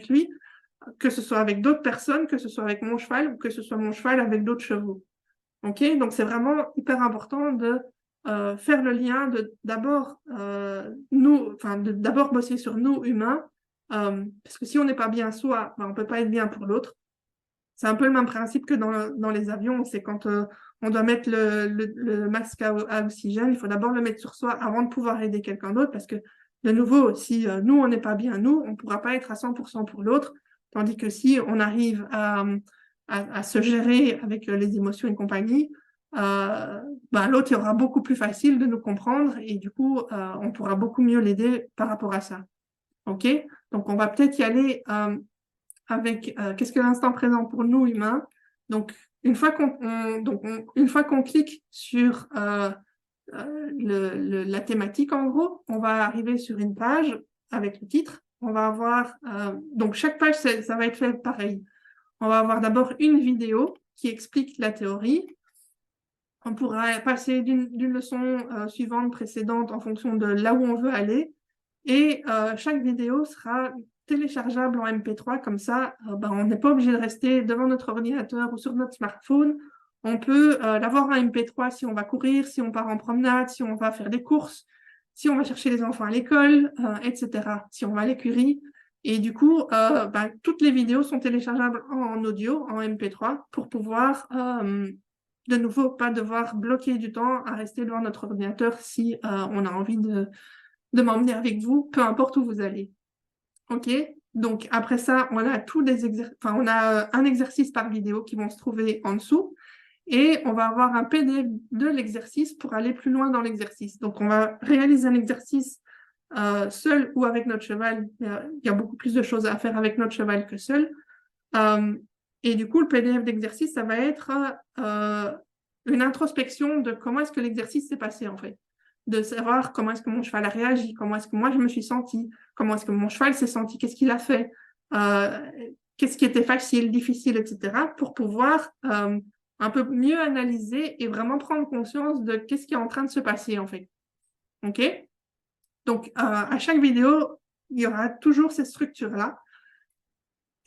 lui, que ce soit avec d'autres personnes, que ce soit avec mon cheval ou que ce soit mon cheval avec d'autres chevaux. OK? Donc, c'est vraiment hyper important de faire le lien de d'abord d'abord bosser sur nous humains, parce que si on n'est pas bien soi, ben, on ne peut pas être bien pour l'autre. C'est un peu le même principe que dans les avions, c'est quand on doit mettre le masque à oxygène, il faut d'abord le mettre sur soi avant de pouvoir aider quelqu'un d'autre, parce que de nouveau, si nous, on n'est pas bien, nous, on ne pourra pas être à 100% pour l'autre, tandis que si on arrive à se gérer avec les émotions et compagnie, ben, l'autre, il aura beaucoup plus facile de nous comprendre et du coup, on pourra beaucoup mieux l'aider par rapport à ça. OK? Donc, on va peut-être y aller avec qu'est-ce que l'instant présent pour nous humains. Donc, une fois qu'on clique sur la thématique, en gros, on va arriver sur une page avec le titre. On va avoir, donc chaque page, ça va être fait pareil. On va avoir d'abord une vidéo qui explique la théorie. On pourra passer d'une leçon suivante, précédente, en fonction de là où on veut aller. Et chaque vidéo sera téléchargeable en MP3, comme ça, ben, on n'est pas obligé de rester devant notre ordinateur ou sur notre smartphone. On peut l'avoir en MP3 si on va courir, si on part en promenade, si on va faire des courses, si on va chercher les enfants à l'école, etc., si on va à l'écurie. Et du coup, ben, toutes les vidéos sont téléchargeables en audio, en MP3, pour pouvoir, de nouveau, pas devoir bloquer du temps à rester devant notre ordinateur si on a envie de m'emmener avec vous, peu importe où vous allez. OK? Donc, après ça, on a on a un exercice par vidéo qui vont se trouver en dessous. Et on va avoir un PDF de l'exercice pour aller plus loin dans l'exercice. Donc, on va réaliser un exercice seul ou avec notre cheval. Il y a beaucoup plus de choses à faire avec notre cheval que seul. Euh, et du coup, le PDF d'exercice, ça va être une introspection de comment est-ce que l'exercice s'est passé en fait. De savoir comment est-ce que mon cheval a réagi, comment est-ce que moi je me suis sentie, comment est-ce que mon cheval s'est senti, qu'est-ce qu'il a fait, euh, qu'est-ce qui était facile, difficile, etc. pour pouvoir un peu mieux analyser et vraiment prendre conscience de qu'est-ce qui est en train de se passer en fait. OK? Donc, à chaque vidéo, il y aura toujours cette structure-là.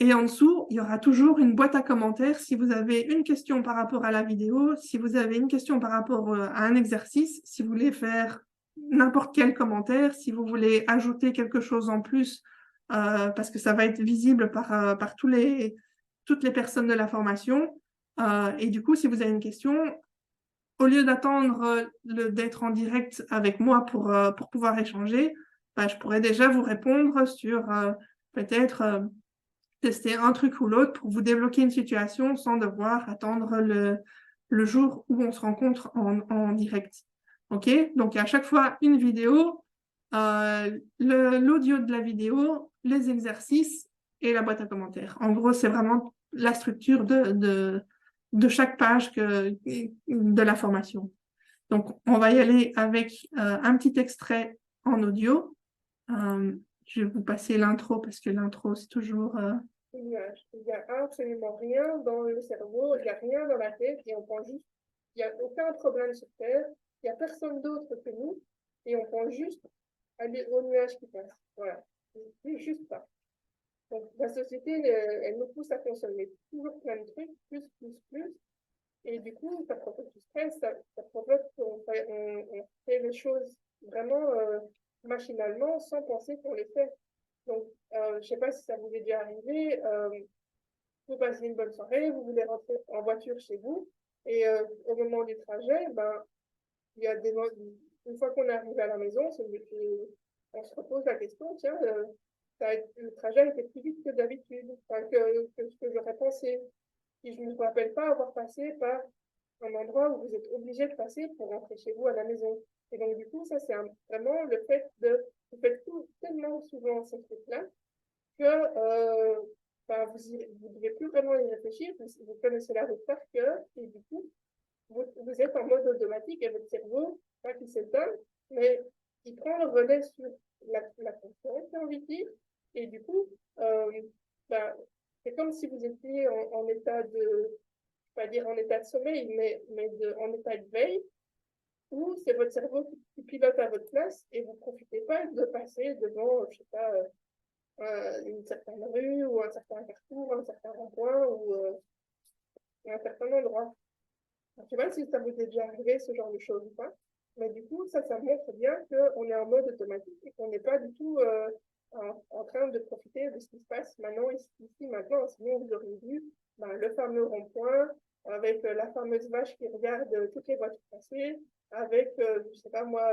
Et en dessous, il y aura toujours une boîte à commentaires. Si vous avez une question par rapport à la vidéo, si vous avez une question par rapport à un exercice, si vous voulez faire n'importe quel commentaire, si vous voulez ajouter quelque chose en plus, parce que ça va être visible par toutes les personnes de la formation. Et du coup, si vous avez une question, au lieu d'attendre d'être en direct avec moi pour pouvoir échanger, bah, je pourrais déjà vous répondre sur peut-être tester un truc ou l'autre pour vous débloquer une situation sans devoir attendre le jour où on se rencontre en direct. OK? Donc, à chaque fois, une vidéo, l'audio de la vidéo, les exercices et la boîte à commentaires. En gros, c'est vraiment la structure de chaque page de la formation. Donc, on va y aller avec un petit extrait en audio. Je vais vous passer l'intro parce que l'intro, c'est toujours Image. Il n'y a absolument rien dans le cerveau, il n'y a rien dans la tête et on pense juste, il n'y a aucun problème sur Terre, il n'y a personne d'autre que nous et on pense juste au nuage qui passe. Voilà. C'est juste ça. Donc la société, elle nous pousse à consommer toujours plein de trucs, plus. Et du coup, ça provoque du stress, ça provoque on fait les choses vraiment machinalement sans penser qu'on les fait. Donc, je ne sais pas si ça vous est déjà arrivé, vous passez une bonne soirée, vous voulez rentrer en voiture chez vous, et au moment du trajet, ben, il y a une fois qu'on arrive à la maison, on se repose la question, tiens, le trajet a été plus vite que d'habitude, enfin, que ce que j'aurais pensé. Et je ne me rappelle pas avoir passé par un endroit où vous êtes obligé de passer pour rentrer chez vous à la maison. Et donc, du coup, ça, c'est vraiment le fait vous faites tout tellement souvent ces trucs-là que bah, vous ne devez plus vraiment y réfléchir, vous connaissez la route par cœur, et du coup, vous êtes en mode automatique et votre cerveau, pas qu'il s'éteint, mais il prend le relais sur la conscience, j'ai envie de dire, et du coup, bah, c'est comme si vous étiez en état de, pas dire en état de sommeil, en état de veille, où c'est votre cerveau qui pilote à votre place et vous ne profitez pas de passer devant, je sais pas, une certaine rue ou un certain carrefour, un certain rond-point ou un certain endroit. Je ne sais pas si ça vous est déjà arrivé ce genre de choses ou pas. Mais du coup, ça montre bien qu'on est en mode automatique et qu'on n'est pas du tout en train de profiter de ce qui se passe maintenant, ici, maintenant. Sinon, vous auriez vu le fameux rond-point avec la fameuse vache qui regarde toutes les voitures passer, avec, je sais pas moi,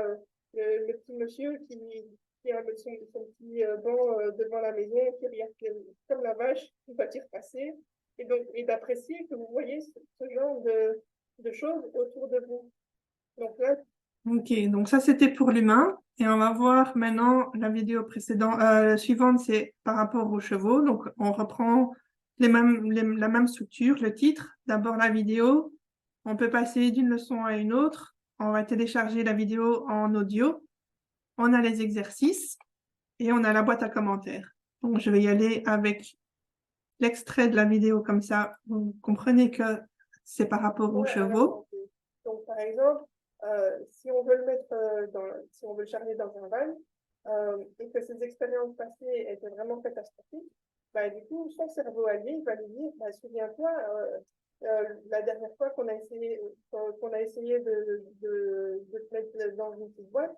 le petit monsieur qui a son petit banc devant la maison, qui regarde comme la vache une voiture passer. Et donc, et d'apprécier que vous voyez ce genre de choses autour de vous. Donc là, Ok, donc ça c'était pour l'humain. Et on va voir maintenant la vidéo précédente, suivante, c'est par rapport aux chevaux. Donc on reprend la même structure, le titre, d'abord la vidéo. On peut passer d'une leçon à une autre. On va télécharger la vidéo en audio. On a les exercices et on a la boîte à commentaires. Donc je vais y aller avec l'extrait de la vidéo comme ça. Vous comprenez que c'est par rapport aux ouais, chevaux. donc, par exemple, si on veut le mettre si on veut le charger dans un van, et que ses expériences passées étaient vraiment catastrophiques, du coup, son cerveau à lui, il va lui dire, souviens-toi, la dernière fois qu'on a essayé de te mettre dans une petite boîte,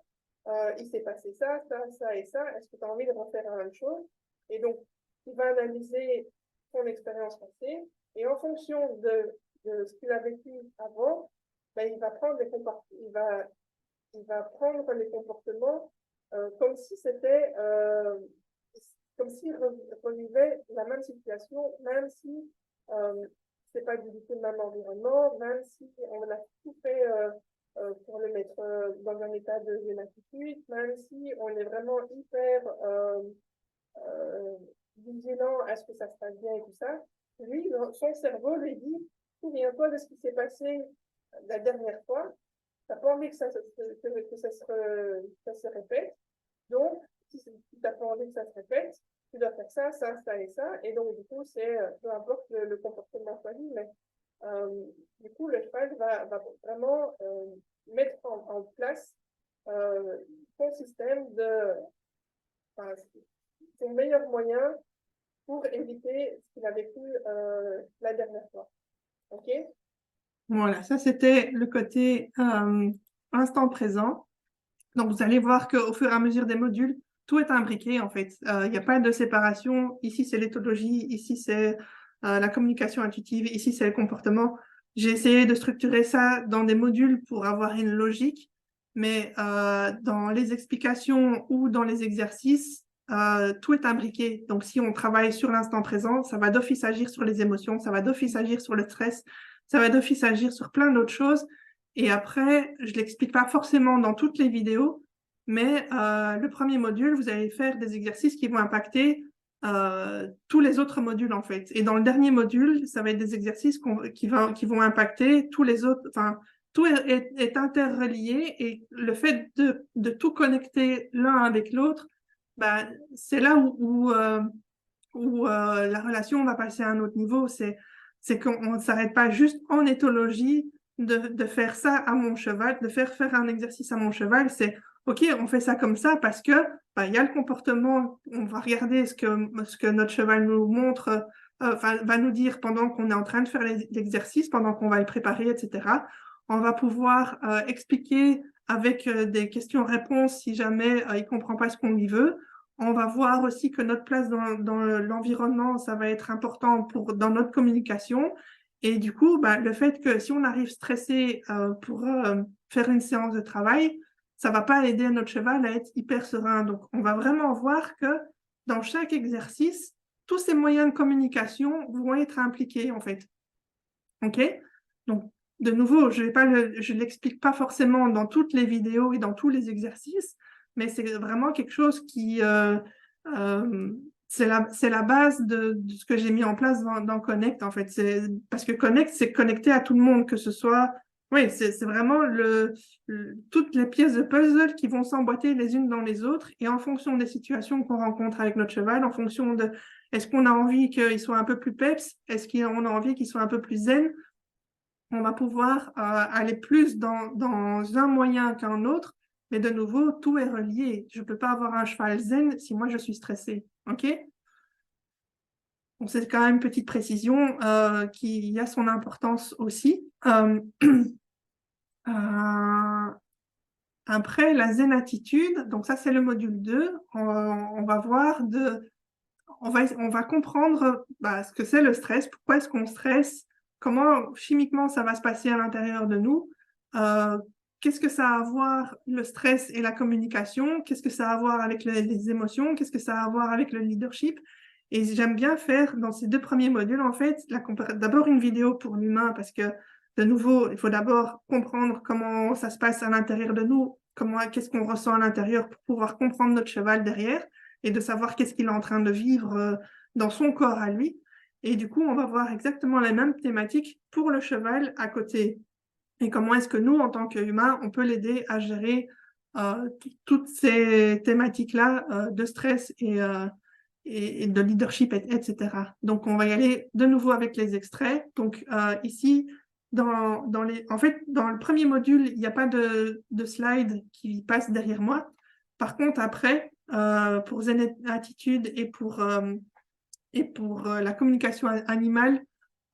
il s'est passé ça, ça, ça et ça. Est-ce que tu as envie de refaire la même chose? Et donc, il va analyser son expérience passée et en fonction de ce qu'il a vécu avant, il va prendre il va prendre les comportements comme si c'était comme s'il revivait la même situation, même si c'est pas du tout le même environnement, même si on a tout fait pour le mettre dans un état de béatitude, même si on est vraiment hyper euh, vigilant à ce que ça se passe bien et tout ça, lui, son cerveau lui dit, souviens-toi de ce qui s'est passé la dernière fois, t'as pas envie que ça se répète, donc si tu n'as pas envie que ça se répète, tu dois faire ça, ça, ça et ça, et donc du coup, c'est peu importe le comportement choisi, mais du coup, le cheval va vraiment mettre en place son système enfin, son meilleur moyen pour éviter ce qu'il a vécu la dernière fois. OK? Voilà, ça c'était le côté instant présent. Donc vous allez voir qu'au fur et à mesure des modules, tout est imbriqué en fait. Il n'y a pas de séparation. Ici c'est l'éthologie, ici c'est la communication intuitive, ici c'est le comportement. J'ai essayé de structurer ça dans des modules pour avoir une logique, mais dans les explications ou dans les exercices, tout est imbriqué. Donc si on travaille sur l'instant présent, ça va d'office agir sur les émotions, ça va d'office agir sur le stress, ça va d'office agir sur plein d'autres choses. Et après, je ne l'explique pas forcément dans toutes les vidéos, mais le premier module, vous allez faire des exercices qui vont impacter tous les autres modules en fait. Et dans le dernier module, ça va être des exercices qui vont impacter tous les autres. Enfin, tout est interrelié et le fait de tout connecter l'un avec l'autre, c'est là où la relation va passer à un autre niveau. C'est qu'on ne s'arrête pas juste en éthologie de faire ça à mon cheval, de faire un exercice à mon cheval. C'est OK, on fait ça comme ça parce que il y a le comportement, on va regarder ce que notre cheval nous montre, va nous dire pendant qu'on est en train de faire l'exercice, pendant qu'on va le préparer, etc. On va pouvoir expliquer avec des questions-réponses si jamais il ne comprend pas ce qu'on lui veut. On va voir aussi que notre place dans l'environnement, ça va être important dans notre communication. Et du coup, le fait que si on arrive stressé pour faire une séance de travail, ça va pas aider notre cheval à être hyper serein. Donc, on va vraiment voir que dans chaque exercice, tous ces moyens de communication vont être impliqués, en fait. OK? Donc, de nouveau, je l'explique pas forcément dans toutes les vidéos et dans tous les exercices, mais c'est vraiment quelque chose euh, c'est la base de ce que j'ai mis en place dans Connect, en fait. Parce que Connect, c'est connecté à tout le monde, que ce soit, oui, c'est vraiment toutes les pièces de puzzle qui vont s'emboîter les unes dans les autres, et en fonction des situations qu'on rencontre avec notre cheval, en fonction de, est-ce qu'on a envie qu'il soit un peu plus peps, est-ce qu'on a envie qu'il soit un peu plus zen, on va pouvoir aller plus dans un moyen qu'un autre, mais de nouveau, tout est relié. Je ne peux pas avoir un cheval zen si moi je suis stressée. OK? Donc, c'est quand même une petite précision qui a son importance aussi. Euh, après, la zen attitude, donc ça c'est le module 2, on va voir on va comprendre ce que c'est le stress, pourquoi est-ce qu'on stresse, comment chimiquement ça va se passer à l'intérieur de nous, euh, qu'est-ce que ça a à voir le stress et la communication, qu'est-ce que ça a à voir avec les émotions, qu'est-ce que ça a à voir avec le leadership. Et j'aime bien faire dans ces 2 premiers modules, en fait, d'abord une vidéo pour l'humain, parce que de nouveau, il faut d'abord comprendre comment ça se passe à l'intérieur de nous, qu'est-ce qu'on ressent à l'intérieur pour pouvoir comprendre notre cheval derrière et de savoir qu'est-ce qu'il est en train de vivre dans son corps à lui. Et du coup, on va voir exactement les mêmes thématiques pour le cheval à côté. Et comment est-ce que nous, en tant qu'humains, on peut l'aider à gérer toutes ces thématiques-là de stress et de leadership, etc. Donc, on va y aller de nouveau avec les extraits. Donc, ici, en fait, dans le premier module, il n'y a pas de slide qui passe derrière moi. Par contre, après, pour Zen Attitude et pour la communication animale,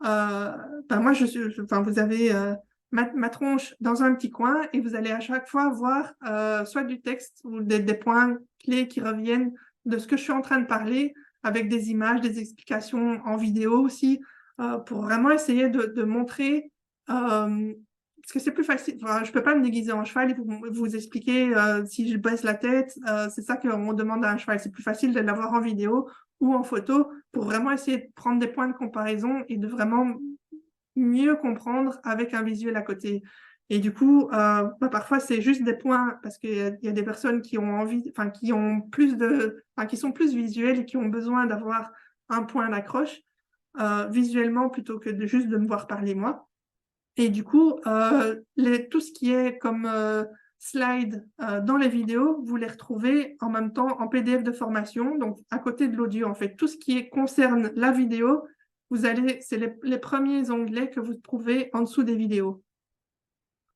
moi, vous avez ma tronche dans un petit coin et vous allez à chaque fois voir soit du texte ou des points clés qui reviennent de ce que je suis en train de parler avec des images, des explications en vidéo aussi, pour vraiment essayer de montrer, parce que c'est plus facile, je ne peux pas me déguiser en cheval et vous expliquer si je baisse la tête, c'est ça qu'on demande à un cheval, c'est plus facile de l'avoir en vidéo ou en photo pour vraiment essayer de prendre des points de comparaison et de vraiment mieux comprendre avec un visuel à côté. Et du coup, parfois, c'est juste des points parce qu'il y a des personnes qui ont envie, qui ont qui sont plus visuelles et qui ont besoin d'avoir un point d'accroche visuellement plutôt que juste de me voir parler moi. Et du coup, tout ce qui est comme slide dans les vidéos, vous les retrouvez en même temps en PDF de formation, donc à côté de l'audio. En fait, tout ce qui concerne la vidéo, c'est les premiers onglets que vous trouvez en dessous des vidéos.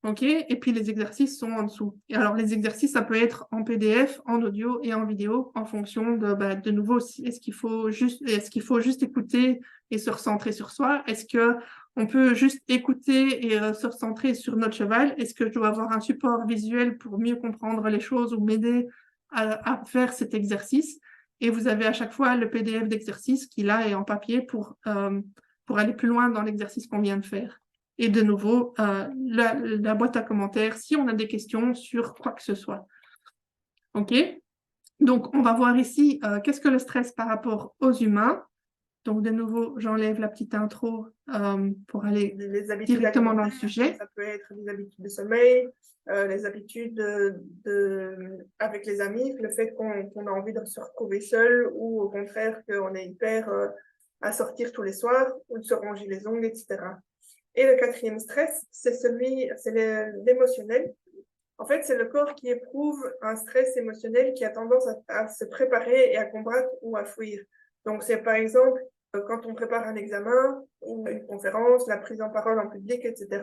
OK? Et puis les exercices sont en dessous. Et alors les exercices, ça peut être en PDF, en audio et en vidéo en fonction de nouveau, est-ce qu'il faut juste écouter et se recentrer sur soi? Est-ce que on peut juste écouter et se recentrer sur notre cheval? Est-ce que je dois avoir un support visuel pour mieux comprendre les choses ou m'aider à faire cet exercice? Et vous avez à chaque fois le PDF d'exercice qui là est en papier pour aller plus loin dans l'exercice qu'on vient de faire. Et de nouveau, la boîte à commentaires si on a des questions sur quoi que ce soit. OK? Donc, on va voir ici qu'est-ce que le stress par rapport aux humains. Donc, de nouveau, j'enlève la petite intro pour aller directement dans le sujet. Ça peut être les habitudes de sommeil, les habitudes avec les amis, le fait qu'on a envie de se retrouver seul ou au contraire qu'on est hyper à sortir tous les soirs ou de se ranger les ongles, etc. Et le quatrième stress, c'est l'émotionnel. En fait, c'est le corps qui éprouve un stress émotionnel qui a tendance à se préparer et à combattre ou à fuir. Donc, c'est par exemple quand on prépare un examen ou une conférence, la prise en parole en public, etc.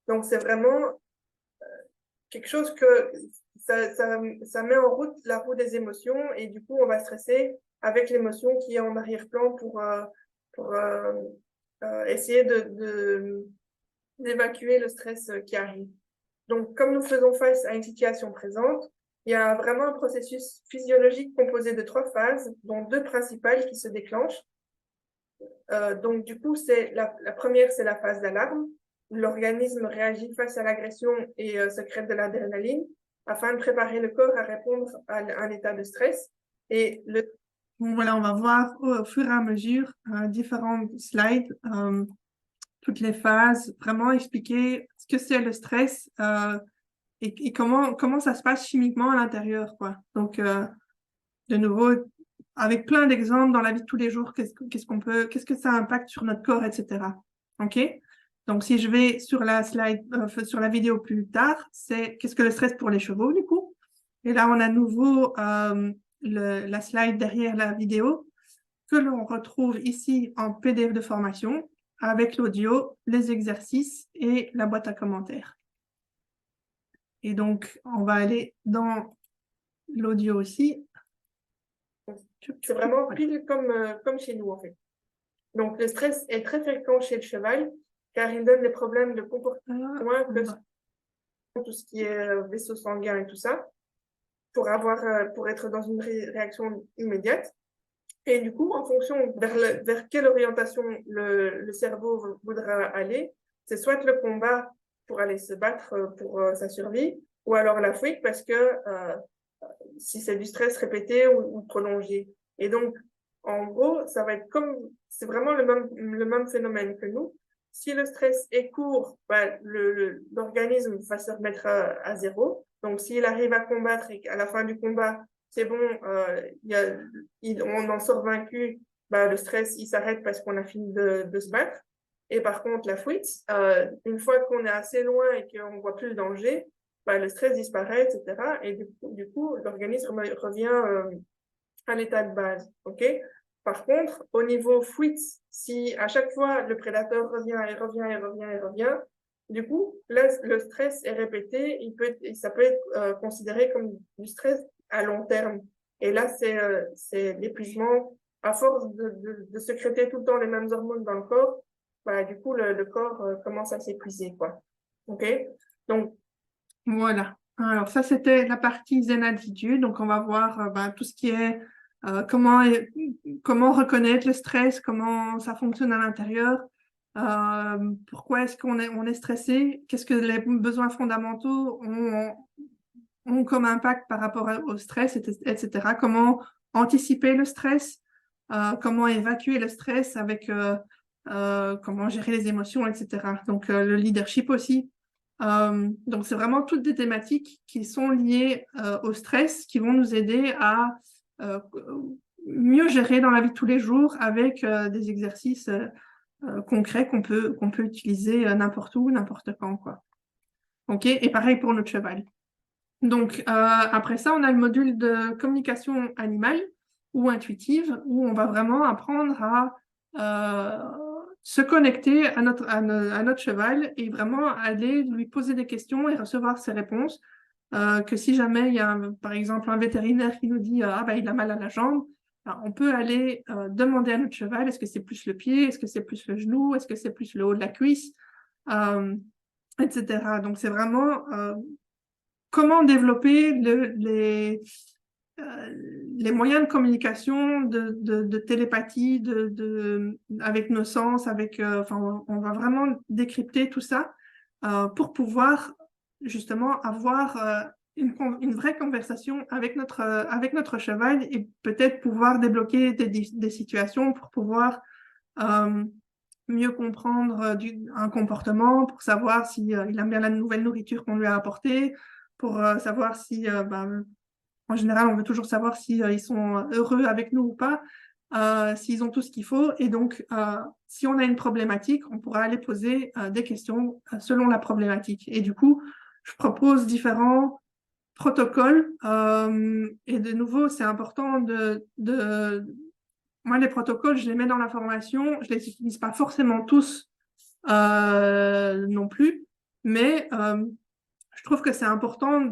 Donc, c'est vraiment quelque chose que ça met en route la roue des émotions et du coup, on va stresser avec l'émotion qui est en arrière-plan pour essayer d'évacuer le stress qui arrive. Donc, comme nous faisons face à une situation présente, il y a vraiment un processus physiologique composé de 3 phases, dont 2 principales qui se déclenchent. Donc, du coup, la première, c'est la phase d'alarme. L'organisme réagit face à l'agression et sécrète de l'adrénaline afin de préparer le corps à répondre à un état de stress. Et Voilà, on va voir au fur et à mesure différents slides, toutes les phases, vraiment expliquer ce que c'est le stress et comment ça se passe chimiquement à l'intérieur, quoi. Donc, de nouveau, avec plein d'exemples dans la vie de tous les jours, qu'est-ce que ça impacte sur notre corps, etc. OK? Donc, si je vais sur la slide, sur la vidéo plus tard, c'est qu'est-ce que le stress pour les chevaux, du coup? Et là, on a à nouveau la slide derrière la vidéo que l'on retrouve ici en PDF de formation avec l'audio, les exercices et la boîte à commentaires. Et donc, on va aller dans l'audio aussi. C'est vraiment pile comme chez nous, en fait. Donc, le stress est très fréquent chez le cheval car il donne des problèmes de comportement tout ce qui est vaisseau sanguin et tout ça, pour être dans une réaction immédiate. Et du coup, en fonction vers quelle orientation le cerveau voudra aller, c'est soit le combat pour aller se battre pour sa survie, ou alors la fuite parce que si c'est du stress répété ou prolongé. Et donc, en gros, ça va être c'est vraiment le même phénomène que nous. Si le stress est court, bah, l'organisme va se remettre à zéro. Donc, s'il arrive à combattre et qu'à la fin du combat, c'est bon, on en sort vaincu, bah, le stress, il s'arrête parce qu'on a fini de se battre. Et par contre, la fuite, une fois qu'on est assez loin et qu'on ne voit plus le danger, bah, le stress disparaît, etc. Et du coup l'organisme revient à l'état de base. Okay. Par contre, au niveau fuite, si à chaque fois le prédateur revient et revient et revient et revient, du coup, là, le stress est répété, ça peut être considéré comme du stress à long terme. Et là, c'est l'épuisement. À force de sécréter tout le temps les mêmes hormones dans le corps, bah, du coup, le corps commence à s'épuiser, quoi. OK? Donc, Voilà. Alors ça, c'était la partie zen attitude. Donc on va voir tout ce qui est comment reconnaître le stress, comment ça fonctionne à l'intérieur, pourquoi est-ce on est stressé, qu'est-ce que les besoins fondamentaux ont comme impact par rapport au stress, etc. Comment anticiper le stress, comment évacuer le stress avec comment gérer les émotions, etc. Donc le leadership aussi. Donc, c'est vraiment toutes des thématiques qui sont liées au stress, qui vont nous aider à mieux gérer dans la vie de tous les jours avec des exercices concrets qu'on peut utiliser n'importe où, n'importe quand, quoi. OK? Et pareil pour notre cheval. Donc, après ça, on a le module de communication animale ou intuitive, où on va vraiment apprendre à se connecter à notre cheval et vraiment aller lui poser des questions et recevoir ses réponses. Que si jamais il y a, par exemple, un vétérinaire qui nous dit ah bah, il a mal à la jambe, alors, on peut aller demander à notre cheval est-ce que c'est plus le pied, est-ce que c'est plus le genou, est-ce que c'est plus le haut de la cuisse, etc. Donc, c'est vraiment comment développer les moyens de communication, de télépathie, avec nos sens, on va vraiment décrypter tout ça pour pouvoir justement avoir une vraie conversation avec notre cheval et peut-être pouvoir débloquer des situations pour pouvoir mieux comprendre un comportement, pour savoir si, il aime bien la nouvelle nourriture qu'on lui a apportée, pour savoir si en général, on veut toujours savoir si ils sont heureux avec nous ou pas, s'ils ont tout ce qu'il faut. Et donc, si on a une problématique, on pourra aller poser des questions selon la problématique. Et du coup, je propose différents protocoles. Et de nouveau, c'est important Moi, les protocoles, je les mets dans la formation. Je ne les utilise pas forcément tous non plus. Mais je trouve que c'est important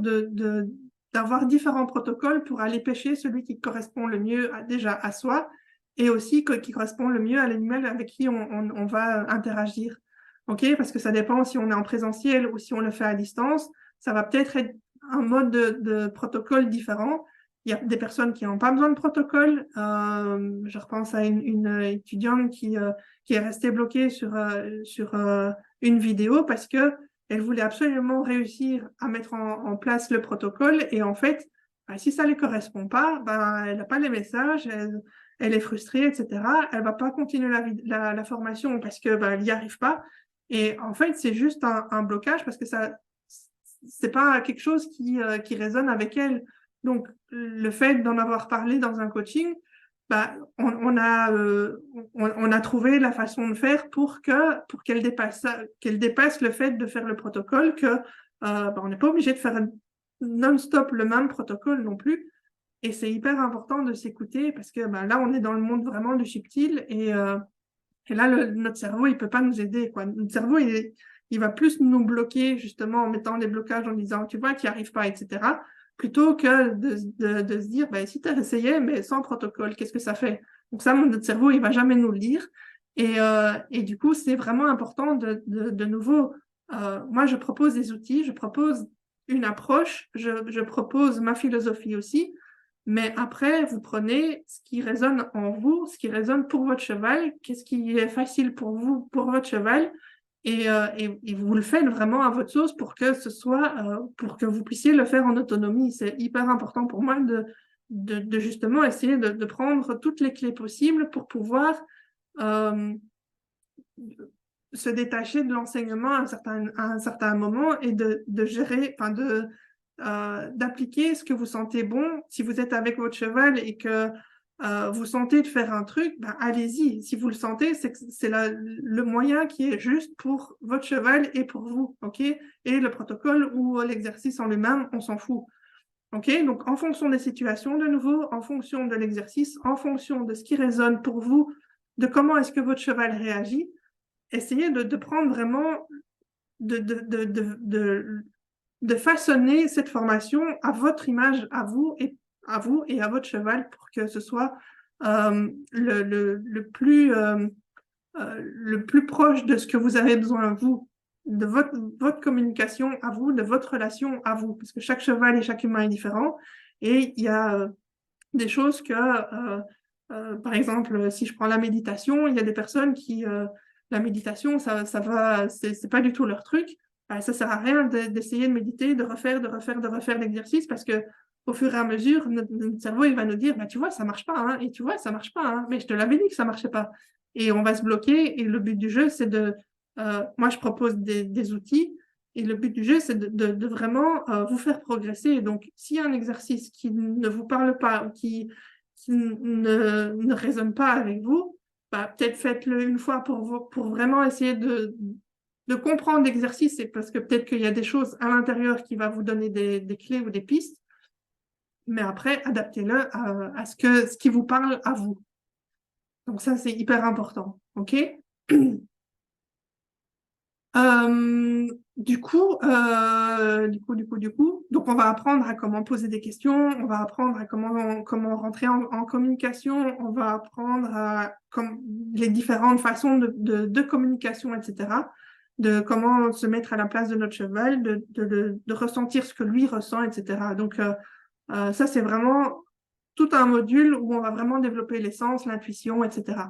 d'avoir différents protocoles pour aller pêcher celui qui correspond le mieux déjà à soi et aussi qui correspond le mieux à l'animal avec qui on va interagir. OK? Parce que ça dépend si on est en présentiel ou si on le fait à distance. Ça va peut-être être un mode de protocole différent. Il y a des personnes qui n'ont pas besoin de protocole. Je repense à une étudiante qui est restée bloquée sur une vidéo parce que elle voulait absolument réussir à mettre en place le protocole et en fait, si ça ne lui correspond pas, elle n'a pas les messages, elle est frustrée, etc. Elle ne va pas continuer la formation parce que elle n'y arrive pas. Et en fait, c'est juste un blocage parce que c'est pas quelque chose qui résonne avec elle. Donc, le fait d'en avoir parlé dans un coaching, on a trouvé la façon de faire pour qu'elle dépasse le fait de faire le protocole, on n'est pas obligé de faire non-stop le même protocole non plus. Et c'est hyper important de s'écouter parce que là, on est dans le monde vraiment du subtil et là, notre cerveau, il peut pas nous aider, quoi. Notre cerveau, il va plus nous bloquer justement en mettant des blocages en disant, tu vois, tu n'y arrives pas, etc. Plutôt que de se dire, si tu as essayé, mais sans protocole, qu'est-ce que ça fait? Donc ça, notre cerveau, il va jamais nous le dire. Et du coup, c'est vraiment important de nouveau moi, je propose des outils, je propose une approche, je propose ma philosophie aussi, mais après, vous prenez ce qui résonne en vous, ce qui résonne pour votre cheval, qu'est-ce qui est facile pour vous, pour votre cheval, et vous le faites vraiment à votre sauce pour que ce soit, pour que vous puissiez le faire en autonomie. C'est hyper important pour moi de justement essayer de prendre toutes les clés possibles pour pouvoir se détacher de l'enseignement à un certain moment et de gérer, enfin d'appliquer ce que vous sentez bon. Si vous êtes avec votre cheval et que vous sentez de faire un truc, ben, allez-y. Si vous le sentez, c'est le moyen qui est juste pour votre cheval et pour vous, ok? Et le protocole ou l'exercice en lui-même, on s'en fout. Ok? Donc, en fonction des situations, de nouveau, en fonction de l'exercice, en fonction de ce qui résonne pour vous, de comment est-ce que votre cheval réagit, essayez de prendre vraiment, de façonner cette formation à votre image, à vous et à votre cheval pour que ce soit le plus proche de ce que vous avez besoin, vous, de votre communication à vous, de votre relation à vous, parce que chaque cheval et chaque humain est différent. Et il y a des choses que, par exemple, si je prends la méditation, il y a des personnes qui, la méditation, ça va, c'est pas du tout leur truc. Ça sert à rien d'essayer de méditer, de refaire l'exercice parce que au fur et à mesure, notre cerveau, il va nous dire, bah, tu vois, ça marche pas, hein, et tu vois, ça marche pas, hein, mais je te l'avais dit que ça marchait pas. Et on va se bloquer. Et le but du jeu, c'est moi, je propose des outils. Et le but du jeu, c'est de vraiment vous faire progresser. Donc, s'il y a un exercice qui ne vous parle pas ou qui ne résonne pas avec vous, bah, peut-être faites-le une fois pour vraiment essayer de comprendre l'exercice. Parce que peut-être qu'il y a des choses à l'intérieur qui va vous donner des clés ou des pistes. Mais après, adaptez-le à ce qui vous parle à vous. Donc ça, c'est hyper important. OK? Donc on va apprendre à comment poser des questions, on va apprendre à comment rentrer en communication, on va apprendre les différentes façons de communication, etc. De comment se mettre à la place de notre cheval, de ressentir ce que lui ressent, etc. Donc ça, c'est vraiment tout un module où on va vraiment développer les sens, l'intuition, etc.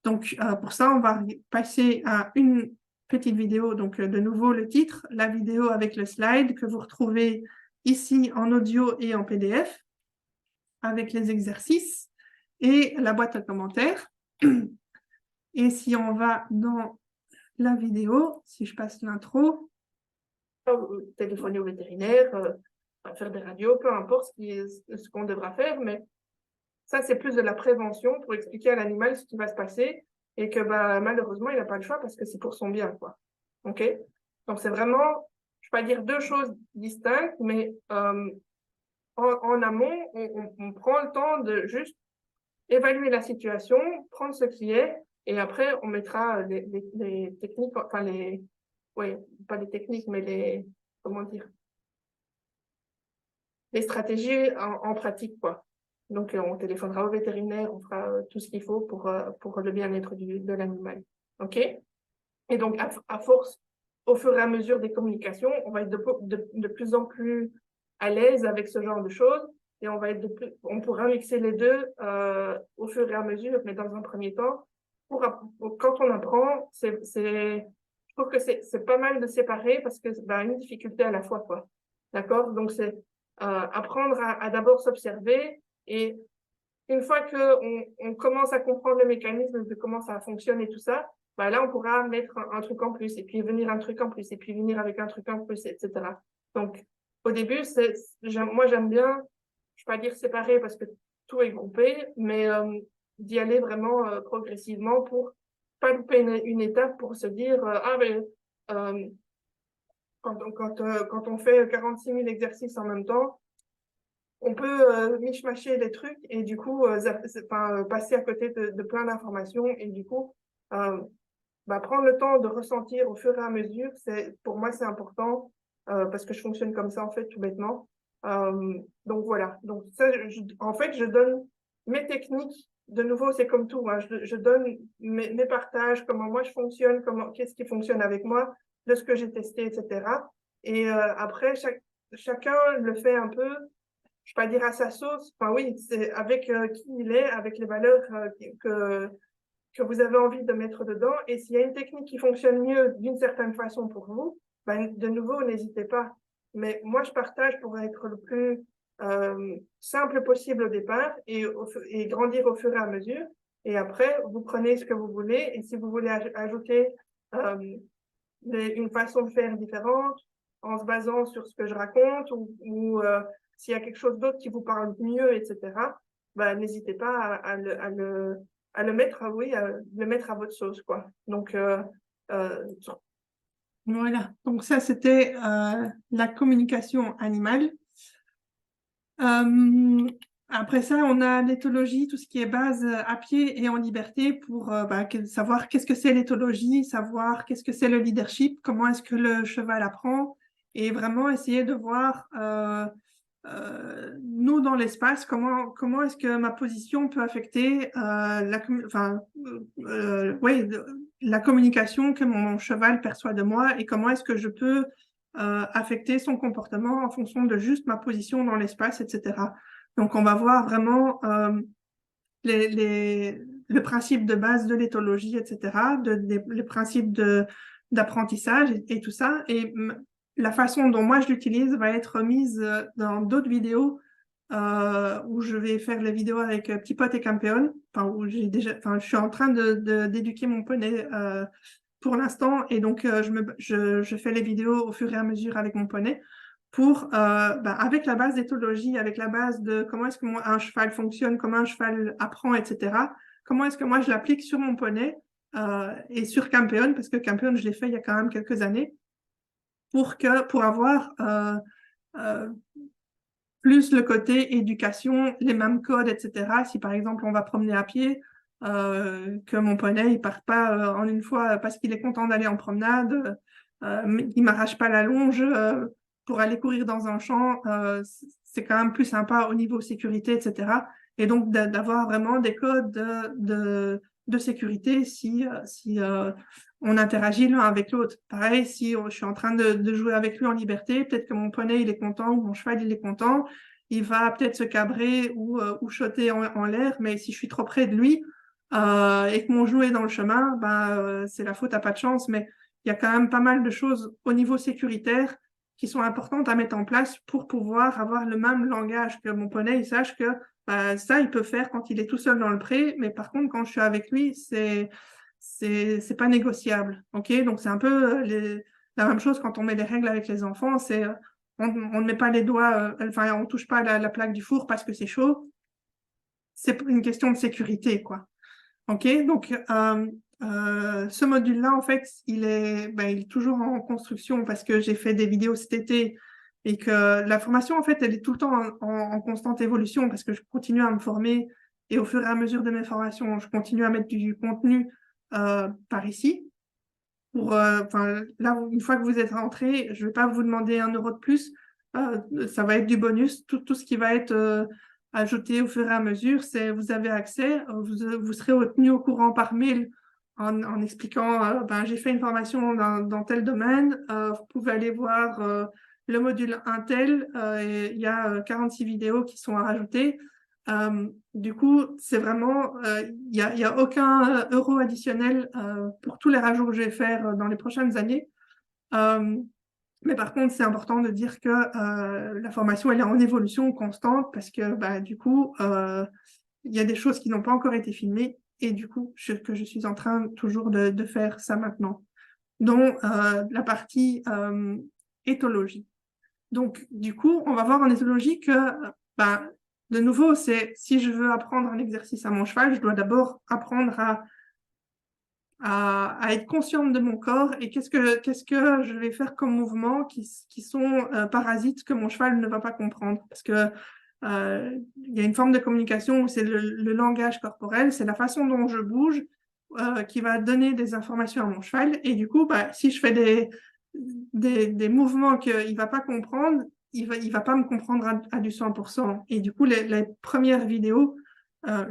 Donc, pour ça, on va passer à une petite vidéo. Donc, de nouveau, le titre, la vidéo avec le slide que vous retrouvez ici en audio et en PDF avec les exercices et la boîte à commentaires. Et si on va dans la vidéo, si je passe l'intro, téléphoner au vétérinaire, faire des radios, peu importe ce qu'on devra faire, mais ça, c'est plus de la prévention pour expliquer à l'animal ce qui va se passer et que bah, malheureusement, il n'a pas le choix parce que c'est pour son bien, quoi. OK? Donc, c'est vraiment, je ne vais pas dire deux choses distinctes, mais en amont, on prend le temps de juste évaluer la situation, prendre ce qui est, et après, on mettra les techniques, enfin oui, pas les techniques, mais comment dire, les stratégies en pratique, quoi. Donc, on téléphonera au vétérinaire, on fera tout ce qu'il faut pour le bien-être de l'animal. OK? Et donc, à force, au fur et à mesure des communications, on va être de plus en plus à l'aise avec ce genre de choses et on pourra mixer les deux au fur et à mesure, mais dans un premier temps, quand on apprend, je trouve que c'est pas mal de séparer parce que c'est une difficulté à la fois, quoi. D'accord? Donc, c'est apprendre à d'abord s'observer et une fois qu'on commence à comprendre le mécanisme de comment ça fonctionne et tout ça, bah là, on pourra mettre un truc en plus, et puis venir un truc en plus, et puis venir avec un truc en plus, etc. Donc, au début, moi, j'aime bien, je ne vais pas dire séparer parce que tout est groupé, mais d'y aller vraiment progressivement pour pas louper une étape pour se dire quand on fait 46 000 exercices en même temps, on peut mishmasher les trucs et du coup passer à côté de plein d'informations et du coup prendre le temps de ressentir au fur et à mesure, pour moi c'est important parce que je fonctionne comme ça en fait tout bêtement. Donc voilà, donc ça, en fait je donne mes techniques, de nouveau c'est comme tout, hein, je donne mes partages, comment moi je fonctionne, qu'est-ce qui fonctionne avec moi, de ce que j'ai testé, etc. Et après, chacun le fait un peu, je ne vais pas dire à sa sauce, enfin oui, c'est avec qui il est, avec les valeurs que vous avez envie de mettre dedans. Et s'il y a une technique qui fonctionne mieux d'une certaine façon pour vous, ben, de nouveau, n'hésitez pas. Mais moi, je partage pour être le plus simple possible au départ et grandir au fur et à mesure. Et après, vous prenez ce que vous voulez. Et si vous voulez ajouter une façon de faire différente en se basant sur ce que je raconte ou s'il y a quelque chose d'autre qui vous parle mieux, etc., ben, n'hésitez pas à le mettre, oui, le mettre à votre sauce, quoi. Donc, voilà. Donc ça, c'était la communication animale. Après ça, on a l'éthologie, tout ce qui est base à pied et en liberté pour savoir qu'est-ce que c'est l'éthologie, savoir qu'est-ce que c'est le leadership, comment est-ce que le cheval apprend et vraiment essayer de voir nous dans l'espace, comment est-ce que ma position peut affecter la communication que mon cheval perçoit de moi et comment est-ce que je peux affecter son comportement en fonction de juste ma position dans l'espace, etc. Donc, on va voir vraiment le principe de base de l'éthologie, etc., les principes d'apprentissage et tout ça. Et la façon dont moi je l'utilise va être mise dans d'autres vidéos où je vais faire les vidéos avec Petit Pot et Campeon, où je suis en train d'éduquer mon poney pour l'instant, et donc je fais les vidéos au fur et à mesure avec mon poney pour, avec la base d'éthologie, avec la base de comment est-ce que un cheval fonctionne, comment un cheval apprend, etc., comment est-ce que moi je l'applique sur mon poney et sur Campeon, parce que Campeon, je l'ai fait il y a quand même quelques années, pour avoir plus le côté éducation, les mêmes codes, etc. Si par exemple on va promener à pied, que mon poney il part pas en une fois parce qu'il est content d'aller en promenade, il m'arrache pas la longe pour aller courir dans un champ, c'est quand même plus sympa au niveau sécurité, etc. Et donc d'avoir vraiment des codes de sécurité si on interagit l'un avec l'autre. Pareil, si je suis en train de jouer avec lui en liberté, peut-être que mon poney il est content ou mon cheval il est content, il va peut-être se cabrer ou choter en l'air, mais si je suis trop près de lui et que mon jouet est dans le chemin, c'est la faute à pas de chance, mais il y a quand même pas mal de choses au niveau sécuritaire qui sont importantes à mettre en place pour pouvoir avoir le même langage, que mon poney il sache que ça, il peut faire quand il est tout seul dans le pré, mais par contre, quand je suis avec lui, c'est pas négociable. Ok, donc c'est un peu la même chose quand on met des règles avec les enfants, c'est on ne met pas les doigts, enfin on touche pas la plaque du four parce que c'est chaud. C'est une question de sécurité, quoi. Ok, donc ce module-là, en fait, il est toujours en construction parce que j'ai fait des vidéos cet été et que la formation, en fait, elle est tout le temps en constante évolution parce que je continue à me former et au fur et à mesure de mes formations, je continue à mettre du contenu par ici. Là, une fois que vous êtes rentré, je ne vais pas vous demander 1 € de plus. Ça va être du bonus. Tout ce qui va être ajouté au fur et à mesure, c'est vous avez accès. Vous serez tenu au courant par mail en expliquant j'ai fait une formation dans tel domaine. Vous pouvez aller voir le module Intel. Et il y a 46 vidéos qui sont à rajouter. Du coup, c'est vraiment, il y a aucun euro additionnel pour tous les rajouts que je vais faire dans les prochaines années. Mais par contre, c'est important de dire que la formation, elle est en évolution constante parce que du coup, il y a des choses qui n'ont pas encore été filmées et du coup, que je suis en train toujours de faire ça maintenant, dont la partie éthologie. Donc, du coup, on va voir en éthologie que de nouveau, c'est si je veux apprendre un exercice à mon cheval, je dois d'abord apprendre à être consciente de mon corps et qu'est-ce que je vais faire comme mouvements qui sont parasites que mon cheval ne va pas comprendre. Parce que il y a une forme de communication où c'est le langage corporel, c'est la façon dont je bouge qui va donner des informations à mon cheval. Et du coup, si je fais des mouvements qu'il ne va pas comprendre, il va pas me comprendre à du 100%. Et du coup, les premières vidéos,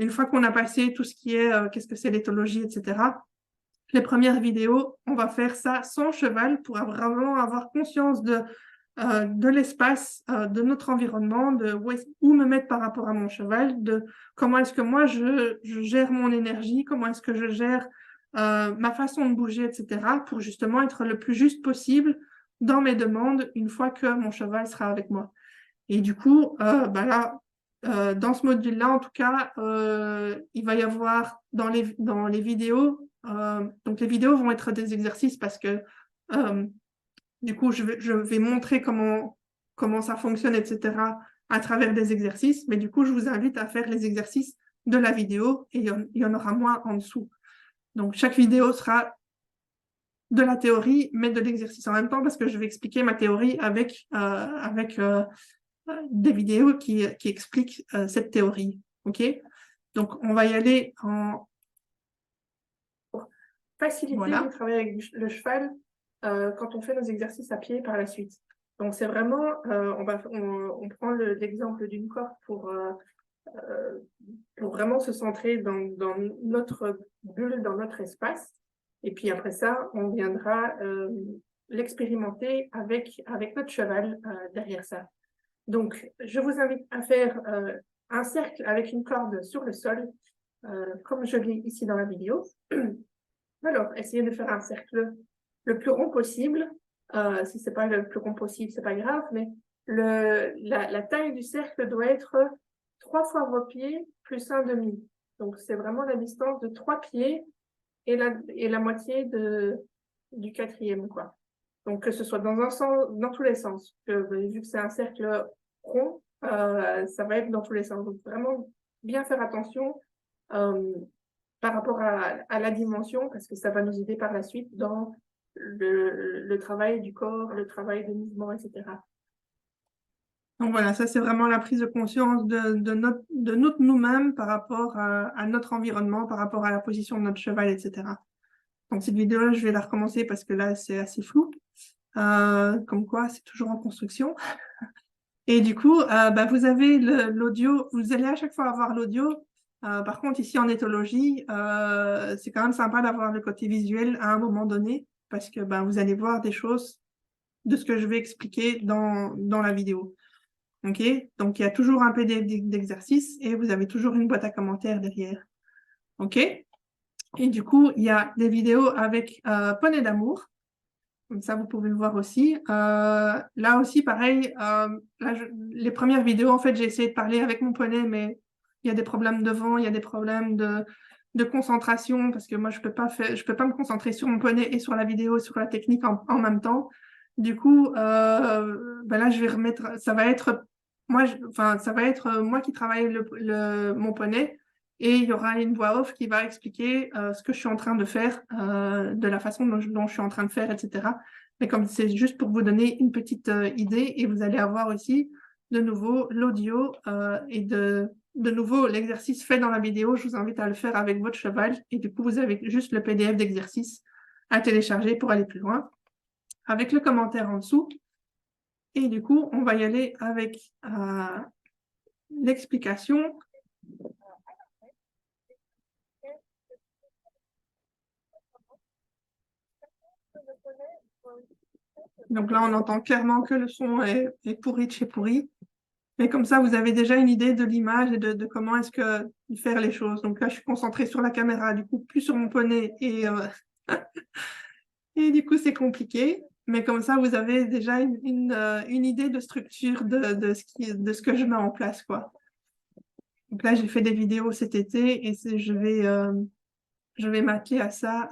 une fois qu'on a passé tout ce qui est qu'est-ce que c'est l'éthologie, etc., les premières vidéos, on va faire ça sans cheval pour vraiment avoir conscience de l'espace, de notre environnement, de où me mettre par rapport à mon cheval, de comment est-ce que moi je gère mon énergie, comment est-ce que je gère ma façon de bouger, etc., pour justement être le plus juste possible dans mes demandes une fois que mon cheval sera avec moi. Et du coup, là, dans ce module-là, en tout cas, il va y avoir dans les vidéos, donc les vidéos vont être des exercices parce que du coup, je vais montrer comment ça fonctionne, etc., à travers des exercices. Mais du coup, je vous invite à faire les exercices de la vidéo et il y en aura moins en dessous. Donc, chaque vidéo sera de la théorie, mais de l'exercice en même temps parce que je vais expliquer ma théorie avec des vidéos qui expliquent cette théorie. OK? Donc, on va y aller en faciliter le travail avec le cheval quand on fait nos exercices à pied par la suite. Donc, c'est vraiment, on prend l'exemple d'une corde pour vraiment se centrer dans notre bulle, dans notre espace. Et puis après ça, on viendra l'expérimenter avec notre cheval derrière ça. Donc, je vous invite à faire un cercle avec une corde sur le sol, comme je l'ai ici dans la vidéo. Alors, essayez de faire un cercle le plus rond possible. Si ce n'est pas le plus rond possible, ce n'est pas grave, mais la taille du cercle doit être 3 fois vos pieds plus 1,5. Donc, c'est vraiment la distance de 3 pieds et la moitié du 4e, quoi. Donc, que ce soit dans tous les sens. Vu que c'est un cercle rond, ça va être dans tous les sens. Donc, vraiment bien faire attention par rapport à la dimension, parce que ça va nous aider par la suite dans le travail du corps, le travail de mouvement, etc. Donc voilà, ça c'est vraiment la prise de conscience de notre nous-mêmes par rapport à notre environnement, par rapport à la position de notre cheval, etc. Donc cette vidéo-là, je vais la recommencer parce que là, c'est assez flou. Comme quoi, c'est toujours en construction. Et du coup, vous avez l'audio, vous allez à chaque fois avoir l'audio. Par contre, ici en éthologie, c'est quand même sympa d'avoir le côté visuel à un moment donné parce que vous allez voir des choses de ce que je vais expliquer dans la vidéo. OK? Donc, il y a toujours un PDF d'exercice et vous avez toujours une boîte à commentaires derrière. OK? Et du coup, il y a des vidéos avec Poney d'amour. Comme ça, vous pouvez le voir aussi. Là aussi, pareil, les premières vidéos, en fait, j'ai essayé de parler avec mon poney, mais il y a des problèmes de vent, il y a des problèmes de concentration, parce que moi, je peux pas me concentrer sur mon poney et sur la vidéo, sur la technique en même temps. Du coup, là, je vais remettre, ça va être moi qui travaille mon poney, et il y aura une voix off qui va expliquer ce que je suis en train de faire, de la façon dont je suis en train de faire, etc. Mais comme c'est juste pour vous donner une petite idée, et vous allez avoir aussi de nouveau l'audio et de nouveau l'exercice fait dans la vidéo. Je vous invite à le faire avec votre cheval. Et du coup, vous avez juste le PDF d'exercice à télécharger pour aller plus loin, avec le commentaire en dessous. Et du coup, on va y aller avec l'explication. Donc là, on entend clairement que le son est pourri de chez pourri. Mais comme ça, vous avez déjà une idée de l'image et de comment est-ce que faire les choses. Donc là, je suis concentrée sur la caméra, du coup, plus sur mon poney. Et du coup, c'est compliqué. Mais comme ça, vous avez déjà une idée de structure de ce que je mets en place, quoi. Donc là, j'ai fait des vidéos cet été et je vais m'atteler à ça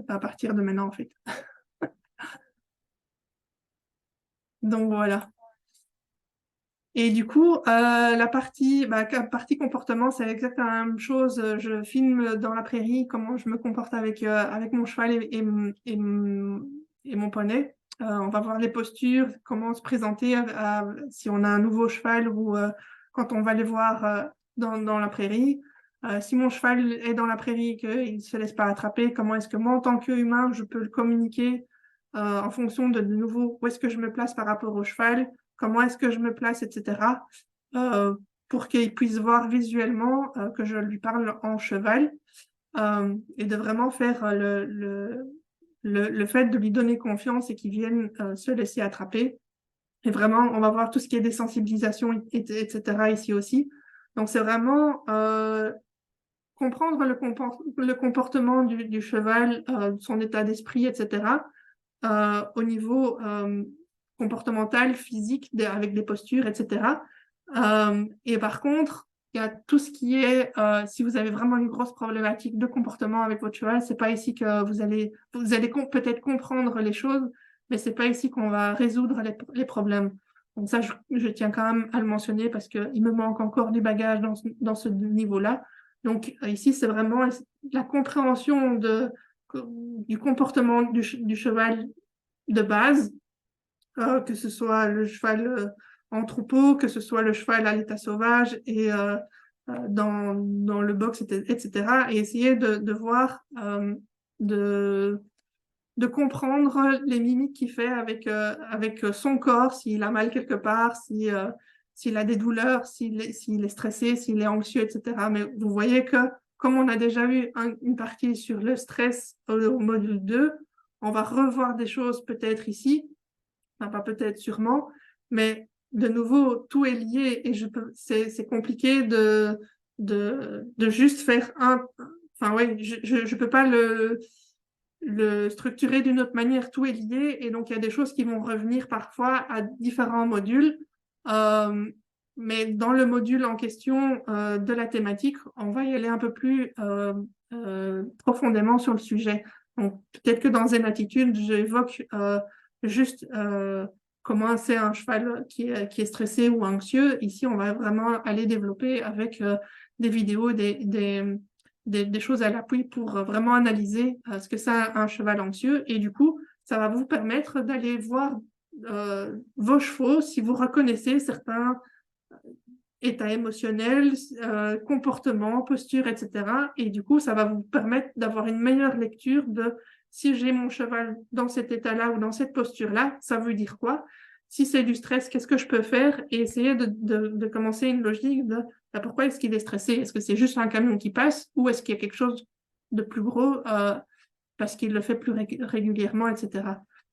à partir de maintenant, en fait. Donc voilà. Et du coup, la partie comportement, c'est exactement la même chose. Je filme dans la prairie comment je me comporte avec mon cheval et mon poney. On va voir les postures, comment se présenter si on a un nouveau cheval ou quand on va les voir dans la prairie. Si mon cheval est dans la prairie et qu'il ne se laisse pas attraper, comment est-ce que moi, en tant qu'humain, je peux le communiquer en fonction de nouveau où est-ce que je me place par rapport au cheval, comment est-ce que je me place, etc., pour qu'il puisse voir visuellement que je lui parle en cheval. et de vraiment faire le fait de lui donner confiance et qu'il vienne se laisser attraper. Et vraiment, on va voir tout ce qui est désensibilisation, etc. ici aussi. Donc, c'est vraiment comprendre le comportement du cheval, son état d'esprit, etc. Au niveau comportemental, physique, avec des postures, etc. Et par contre, il y a tout ce qui est, si vous avez vraiment une grosse problématique de comportement avec votre cheval, c'est pas ici que vous allez peut-être comprendre les choses, mais c'est pas ici qu'on va résoudre les problèmes. Donc ça, je tiens quand même à le mentionner parce qu'il me manque encore du bagage dans ce niveau-là. Donc ici, c'est vraiment la compréhension du comportement du cheval de base, que ce soit le cheval en troupeau, que ce soit le cheval à l'état sauvage et dans le box, etc. Et essayer de voir, de, de comprendre les mimiques qu'il fait avec son corps, s'il a mal quelque part, s'il a des douleurs, s'il est stressé, s'il est anxieux, etc. Mais vous voyez que comme on a déjà eu une partie sur le stress au module 2, on va revoir des choses peut-être ici, enfin, pas peut-être, sûrement, mais de nouveau, tout est lié et c'est compliqué de juste faire un. Enfin, ouais, je peux pas le structurer d'une autre manière, tout est lié et donc il y a des choses qui vont revenir parfois à différents modules. Euh, mais dans le module en question de la thématique, on va y aller un peu plus profondément sur le sujet. Donc, peut-être que dans Zen-Attitude, j'évoque juste comment c'est un cheval qui est stressé ou anxieux. Ici, on va vraiment aller développer avec des vidéos, des choses à l'appui pour vraiment analyser ce que c'est un cheval anxieux. Et du coup, ça va vous permettre d'aller voir vos chevaux si vous reconnaissez certains états émotionnels, comportements, postures, etc. Et du coup, ça va vous permettre d'avoir une meilleure lecture de si j'ai mon cheval dans cet état-là ou dans cette posture-là, ça veut dire quoi? Si c'est du stress, qu'est-ce que je peux faire? Et essayer de commencer une logique de pourquoi est-ce qu'il est stressé? Est-ce que c'est juste un camion qui passe ou est-ce qu'il y a quelque chose de plus gros parce qu'il le fait plus régulièrement, etc.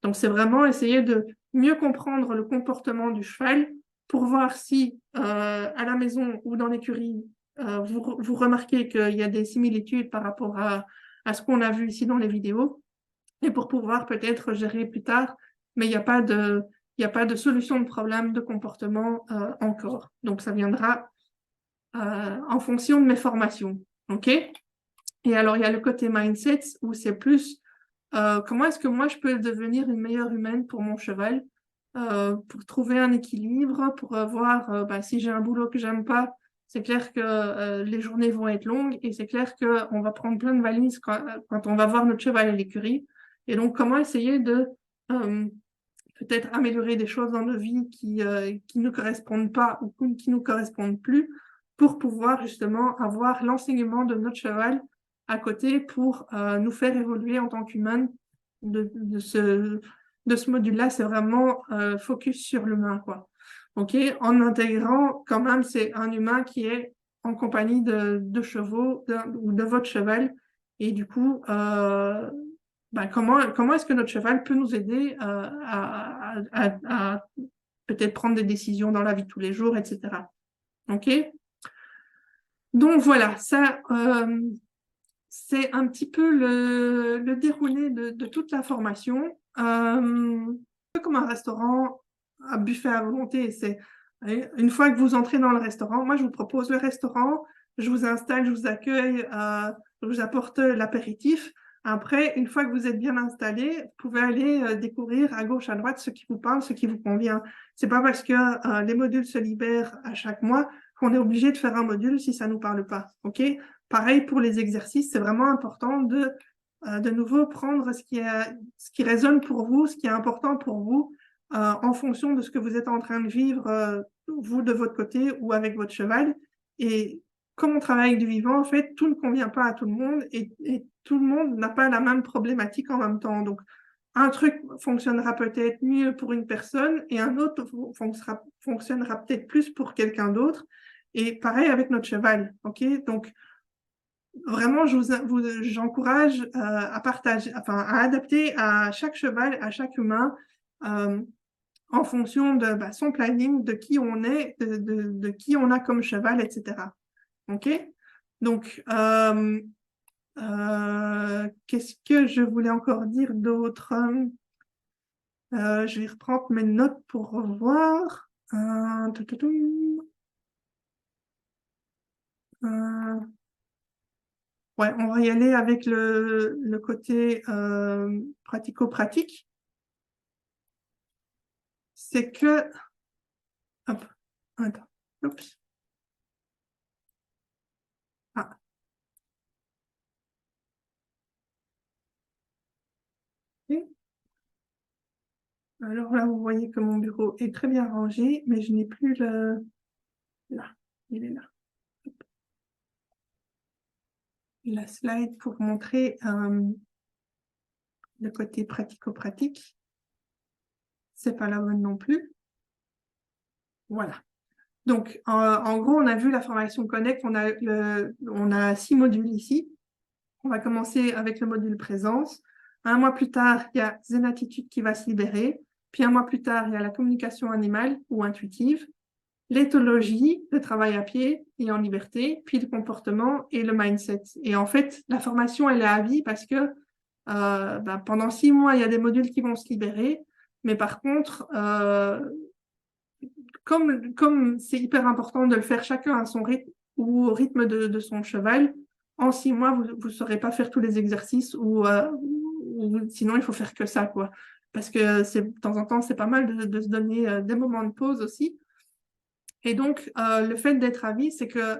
Donc, c'est vraiment essayer de mieux comprendre le comportement du cheval pour voir si à la maison ou dans l'écurie, vous remarquez qu'il y a des similitudes par rapport à ce qu'on a vu ici dans les vidéos et pour pouvoir peut-être gérer plus tard. Mais il n'y a pas de solution de problème de comportement encore. Donc, ça viendra en fonction de mes formations. OK? Et alors, il y a le côté mindset où c'est plus comment est-ce que moi, je peux devenir une meilleure humaine pour mon cheval, pour trouver un équilibre, pour voir si j'ai un boulot que j'aime pas, c'est clair que les journées vont être longues et c'est clair qu'on va prendre plein de valises quand on va voir notre cheval à l'écurie. Et donc, comment essayer de peut-être améliorer des choses dans nos vies qui ne correspondent pas ou qui ne nous correspondent plus pour pouvoir justement avoir l'enseignement de notre cheval à côté pour nous faire évoluer en tant qu'humain de ce module-là. C'est vraiment focus sur l'humain, quoi. OK? En intégrant, quand même, c'est un humain qui est en compagnie de chevaux ou de votre cheval. Et du coup, comment est-ce que notre cheval peut nous aider à peut-être prendre des décisions dans la vie de tous les jours, etc. OK? Donc voilà, ça, c'est un petit peu le déroulé de toute la formation. Un peu comme un restaurant à buffet à volonté. Une fois que vous entrez dans le restaurant, moi je vous propose le restaurant, je vous installe, je vous accueille, je vous apporte l'apéritif. Après, une fois que vous êtes bien installé, vous pouvez aller découvrir à gauche, à droite ce qui vous parle, ce qui vous convient. C'est pas parce que les modules se libèrent à chaque mois qu'on est obligé de faire un module si ça nous parle pas. OK? Pareil pour les exercices, c'est vraiment important de nouveau prendre ce qui résonne pour vous, ce qui est important pour vous, en fonction de ce que vous êtes en train de vivre, vous de votre côté ou avec votre cheval. Et comme on travaille avec du vivant, en fait, tout ne convient pas à tout le monde et tout le monde n'a pas la même problématique en même temps. Donc, un truc fonctionnera peut-être mieux pour une personne et un autre fonctionnera, peut-être plus pour quelqu'un d'autre. Et pareil avec notre cheval. OK? Donc, vraiment, j'encourage à partager, enfin, à adapter à chaque cheval, à chaque humain, en fonction de son planning, de qui on est, de qui on a comme cheval, etc. OK? Donc, qu'est-ce que je voulais encore dire d'autre? Je vais reprendre mes notes pour revoir. Ouais, on va y aller avec le côté pratico-pratique. C'est que... Hop, attends. Oups. Ah, ok. Alors là, vous voyez que mon bureau est très bien rangé, mais je n'ai plus le... Là, il est là. La slide pour montrer le côté pratico-pratique. C'est pas la bonne non plus. Voilà. Donc, en gros, on a vu la formation Connect. On a 6 modules ici. On va commencer avec le module présence. Un mois plus tard, il y a Zen Attitude qui va se libérer. Puis un mois plus tard, il y a la communication animale ou intuitive, l'éthologie, le travail à pied et en liberté, puis le comportement et le mindset. Et en fait, la formation, elle est à vie parce que pendant 6 mois, il y a des modules qui vont se libérer. Mais par contre, comme c'est hyper important de le faire chacun à son rythme ou au rythme de son cheval, en 6 mois, vous ne saurez pas faire tous les exercices ou sinon il faut faire que ça, quoi. Parce que de temps en temps, c'est pas mal de se donner des moments de pause aussi. Et donc, le fait d'être à vie, c'est que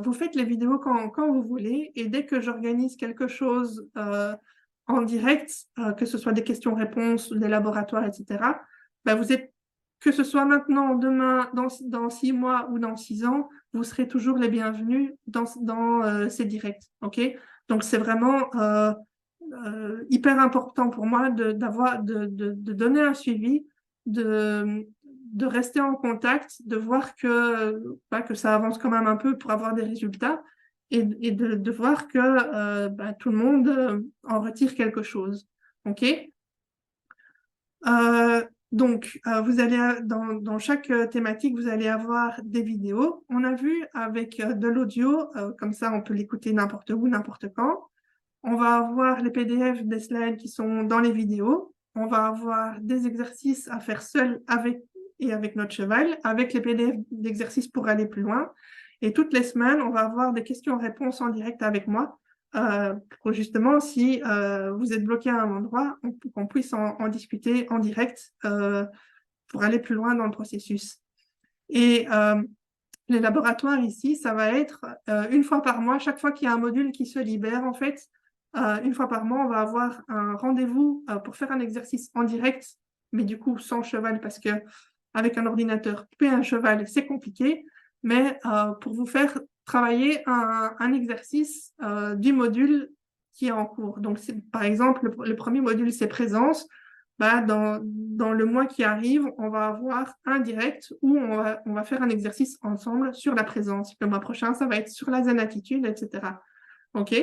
vous faites les vidéos quand vous voulez et dès que j'organise quelque chose en direct, que ce soit des questions-réponses, des laboratoires, etc., vous êtes, que ce soit maintenant, demain, dans 6 mois ou dans 6 ans, vous serez toujours les bienvenus dans ces directs. OK? Donc, c'est vraiment hyper important pour moi de donner un suivi, de rester en contact, de voir que ça avance quand même un peu pour avoir des résultats et de voir que tout le monde en retire quelque chose. OK? Vous allez dans chaque thématique, vous allez avoir des vidéos. On a vu avec de l'audio, comme ça on peut l'écouter n'importe où, n'importe quand. On va avoir les PDF des slides qui sont dans les vidéos. On va avoir des exercices à faire seul avec notre cheval, avec les PDF d'exercices pour aller plus loin. Et toutes les semaines, on va avoir des questions-réponses en direct avec moi pour justement, si vous êtes bloqué à un endroit, qu'on puisse en discuter en direct pour aller plus loin dans le processus. Et les laboratoires ici, ça va être une fois par mois, chaque fois qu'il y a un module qui se libère, en fait, une fois par mois, on va avoir un rendez-vous pour faire un exercice en direct, mais du coup sans cheval, parce que avec un ordinateur puis un cheval, c'est compliqué, mais pour vous faire travailler un exercice du module qui est en cours. Donc, par exemple, le premier module, c'est présence. Dans le mois qui arrive, on va avoir un direct où on va faire un exercice ensemble sur la présence. Le mois prochain, ça va être sur la zen attitude, etc. OK?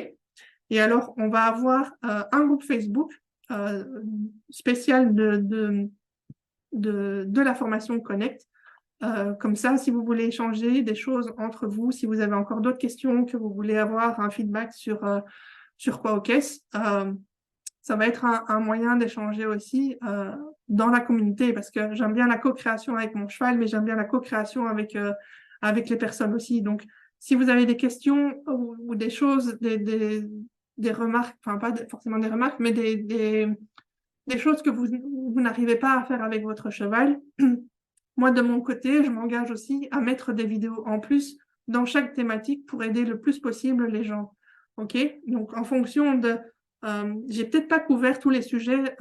Et alors, on va avoir un groupe Facebook spécial de la formation Connect. Comme ça, si vous voulez échanger des choses entre vous, si vous avez encore d'autres questions, que vous voulez avoir un feedback sur quoi au caisse, ça va être un moyen d'échanger aussi dans la communauté parce que j'aime bien la co-création avec mon cheval, mais j'aime bien la co-création avec les personnes aussi. Donc, si vous avez des questions ou des choses, des remarques, enfin pas forcément des remarques, mais des choses que vous n'arrivez pas à faire avec votre cheval, moi de mon côté, je m'engage aussi à mettre des vidéos en plus dans chaque thématique pour aider le plus possible les gens. OK? Donc, en fonction de j'ai peut-être pas couvert tous les sujets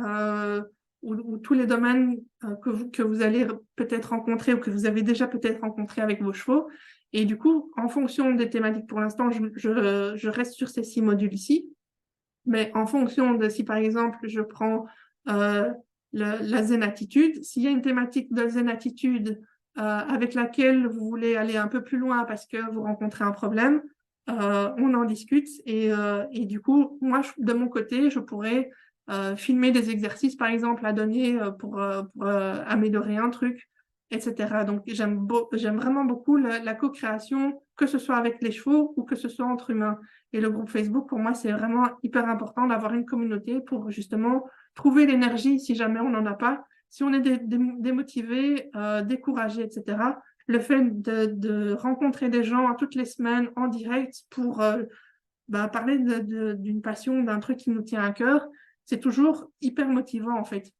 ou tous les domaines que vous allez peut-être rencontrer ou que vous avez déjà peut-être rencontré avec vos chevaux. Et du coup, en fonction des thématiques, pour l'instant, je reste sur ces 6 modules ici. Mais en fonction de si, par exemple, je prends la zen attitude, s'il y a une thématique de zen attitude avec laquelle vous voulez aller un peu plus loin parce que vous rencontrez un problème, on en discute et du coup, moi, de mon côté, je pourrais filmer des exercices, par exemple, à donner pour améliorer un truc, etc. Donc, j'aime vraiment beaucoup la co-création, que ce soit avec les chevaux ou que ce soit entre humains. Et le groupe Facebook, pour moi, c'est vraiment hyper important d'avoir une communauté pour justement trouver l'énergie si jamais on n'en a pas. Si on est démotivé, découragé, etc., le fait de rencontrer des gens toutes les semaines en direct pour parler d'une passion, d'un truc qui nous tient à cœur, c'est toujours hyper motivant en fait.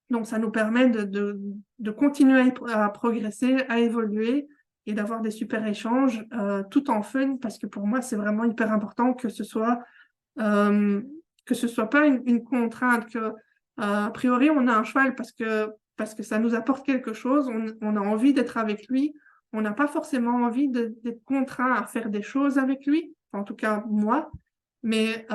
Donc ça nous permet de continuer à progresser, à évoluer et d'avoir des super échanges tout en fun parce que pour moi c'est vraiment hyper important euh, que ce soit pas une contrainte, a priori on a un cheval parce que ça nous apporte quelque chose, on a envie d'être avec lui, on n'a pas forcément envie d'être contraint à faire des choses avec lui, en tout cas moi, mais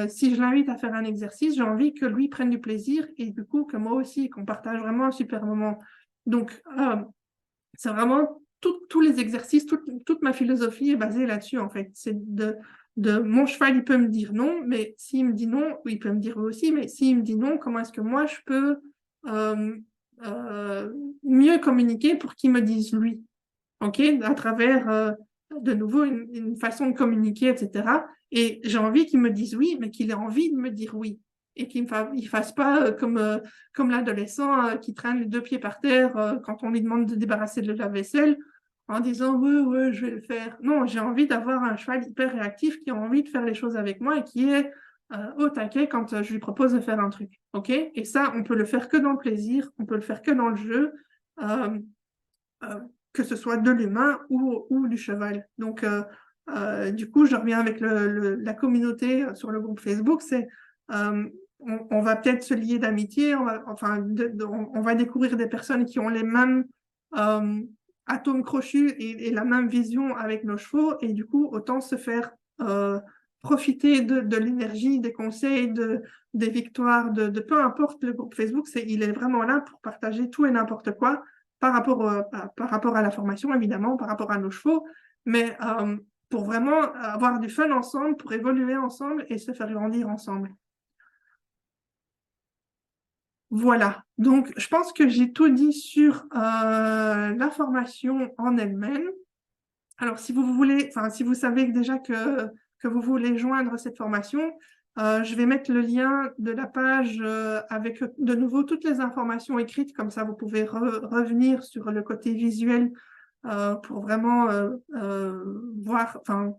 si je l'invite à faire un exercice, j'ai envie que lui prenne du plaisir et du coup que moi aussi, qu'on partage vraiment un super moment. Donc c'est vraiment tous les exercices, toute ma philosophie est basée là-dessus, en fait. C'est de mon cheval, il peut me dire non, mais s'il me dit non, il peut me dire oui aussi, mais s'il me dit non, comment est-ce que moi, je peux euh, euh, mieux communiquer pour qu'il me dise lui, OK? À travers, de nouveau, une façon de communiquer, etc. Et j'ai envie qu'il me dise oui, mais qu'il ait envie de me dire oui. Et qu'il ne fasse pas comme l'adolescent qui traîne les deux pieds par terre quand on lui demande de débarrasser de la vaisselle en disant ouais, ouais, je vais le faire. Non, j'ai envie d'avoir un cheval hyper réactif qui a envie de faire les choses avec moi et qui est au taquet quand je lui propose de faire un truc. OK? Et ça, on peut le faire que dans le plaisir, on peut le faire que dans le jeu. Euh, euh, que ce soit de l'humain ou du cheval. Donc, du coup, je reviens avec la communauté sur le groupe Facebook. On va peut-être se lier d'amitié, on va découvrir des personnes qui ont les mêmes euh, atomes crochus et la même vision avec nos chevaux. Et du coup, autant se faire profiter de l'énergie, des conseils, des victoires, de peu importe le groupe Facebook. Il est vraiment là pour partager tout et n'importe quoi par rapport à la formation, évidemment, par rapport à nos chevaux, mais pour vraiment avoir du fun ensemble, pour évoluer ensemble et se faire grandir ensemble. Voilà, donc je pense que j'ai tout dit sur la formation en elle-même. Alors, si vous voulez, enfin, si vous savez déjà que vous voulez joindre cette formation, je vais mettre le lien de la page avec de nouveau toutes les informations écrites, comme ça vous pouvez revenir sur le côté visuel pour vraiment voir, enfin,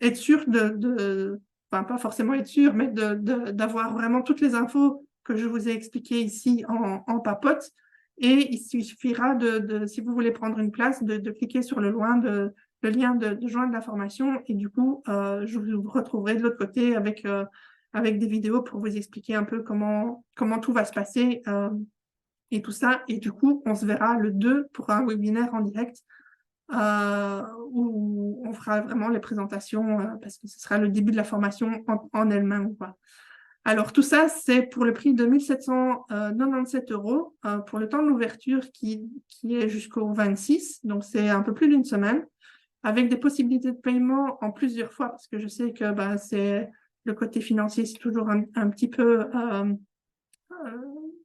être sûr enfin, pas forcément être sûr, mais d'avoir vraiment toutes les infos que je vous ai expliquées ici en papote. Et il suffira si vous voulez prendre une place, de cliquer sur le lien de joindre la formation. Et du coup, je vous retrouverai de l'autre côté avec des vidéos pour vous expliquer un peu comment tout va se passer et tout ça. Et du coup, on se verra le 2 pour un webinaire en direct où on fera vraiment les présentations parce que ce sera le début de la formation en elle-même. Alors, tout ça, c'est pour le prix de 1 797 € pour le temps de l'ouverture qui est jusqu'au 26, donc c'est un peu plus d'une semaine, avec des possibilités de paiement en plusieurs fois, parce que je sais que c'est le côté financier, c'est toujours un petit peu...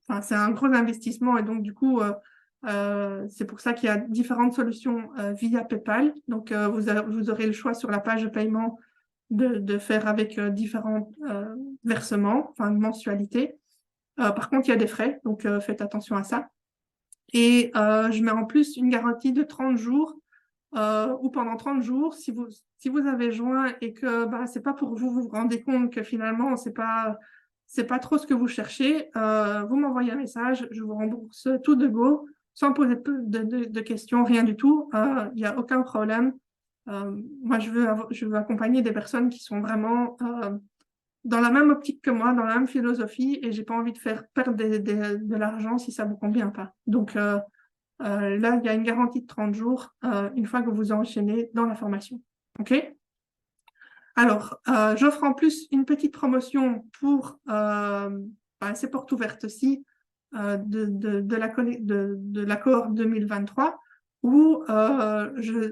enfin, c'est un gros investissement et donc du coup, c'est pour ça qu'il y a différentes solutions via PayPal. Donc, vous aurez le choix sur la page de paiement de faire avec différents versements, enfin mensualités. Par contre, il y a des frais, donc faites attention à ça. Et je mets en plus une garantie de 30 jours ou pendant 30 jours, si vous avez joint et que c'est pas pour vous, vous vous rendez compte que finalement, c'est pas trop ce que vous cherchez, vous m'envoyez un message, je vous rembourse tout de go, sans poser de questions, rien du tout. Il n'y a aucun problème. Moi, je veux accompagner des personnes qui sont vraiment dans la même optique que moi, dans la même philosophie, et j'ai pas envie de faire perdre de l'argent si ça vous convient pas. Donc là, il y a une garantie de 30 jours une fois que vous enchaînez dans la formation. OK? Alors, j'offre en plus une petite promotion pour ces portes ouvertes aussi de la cohorte 2023 où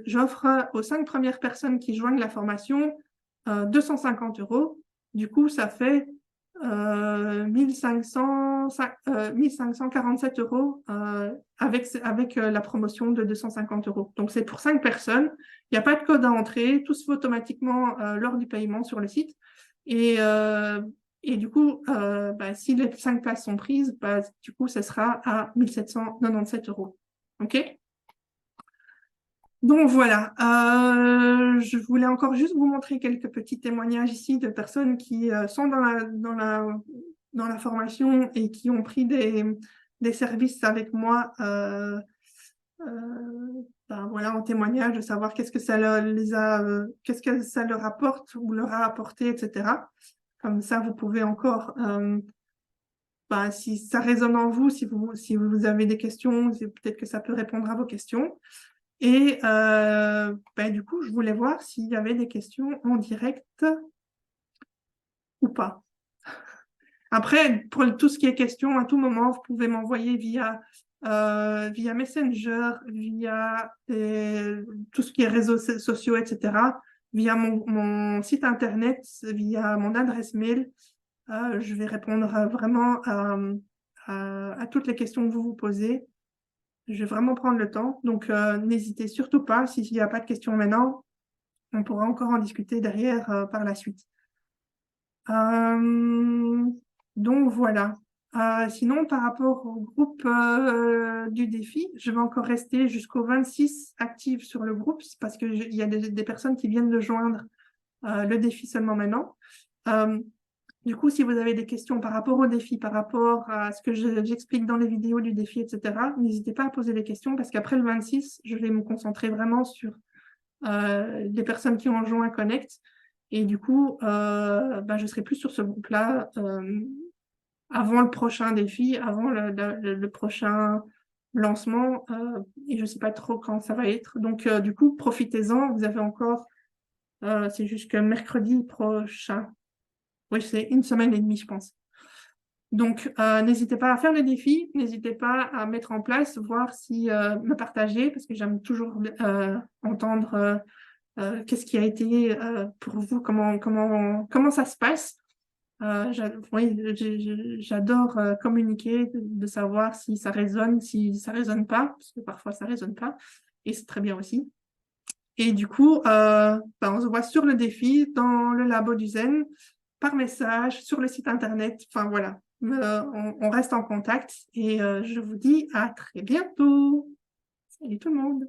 j'offre aux 5 premières personnes qui joignent la formation 250 €. Du coup, ça fait 1547 € avec la promotion de 250 €. Donc, c'est pour 5 personnes. Il n'y a pas de code à entrer. Tout se fait automatiquement lors du paiement sur le site. Et du coup, si les 5 places sont prises, du coup, ça sera à 1797 €. OK? Donc voilà, je voulais encore juste vous montrer quelques petits témoignages ici de personnes qui sont dans la formation et qui ont pris des services avec moi voilà, en témoignage de savoir qu'est-ce que ça qu'est-ce que ça leur apporte ou leur a apporté, etc. Comme ça, vous pouvez encore, si ça résonne en vous, si vous avez des questions, peut-être que ça peut répondre à vos questions. Et du coup, je voulais voir s'il y avait des questions en direct ou pas. Après, pour tout ce qui est questions, à tout moment, vous pouvez m'envoyer via Messenger, via tout ce qui est réseaux sociaux, etc., via mon site internet, via mon adresse mail. Je vais répondre vraiment à toutes les questions que vous vous posez. Je vais vraiment prendre le temps. Donc, n'hésitez surtout pas. S'il n'y a pas de questions maintenant, on pourra encore en discuter derrière par la suite. Donc, voilà. Sinon, par rapport au groupe du défi, je vais encore rester jusqu'au 26 active sur le groupe parce qu'il y a des personnes qui viennent de joindre le défi seulement maintenant. Du coup, si vous avez des questions par rapport au défi, par rapport à ce que j'explique dans les vidéos du défi, etc., n'hésitez pas à poser des questions parce qu'après le 26, je vais me concentrer vraiment sur les personnes qui ont joint Connect. Et du coup, je serai plus sur ce groupe-là avant le prochain défi, avant le prochain lancement. Et je ne sais pas trop quand ça va être. Donc, du coup, profitez-en. Vous avez encore, c'est jusqu'à mercredi prochain. Oui, c'est 1 semaine et demie, je pense. Donc, n'hésitez pas à faire le défi, n'hésitez pas à mettre en place, voir si me partager, parce que j'aime toujours entendre qu'est-ce qui a été pour vous, comment ça se passe. J'adore communiquer, de savoir si ça résonne, si ça résonne pas, parce que parfois ça résonne pas, et c'est très bien aussi. Et du coup, on se voit sur le défi, dans le labo du Zen, par message, sur le site internet. Enfin voilà, on reste en contact et je vous dis à très bientôt. Salut tout le monde.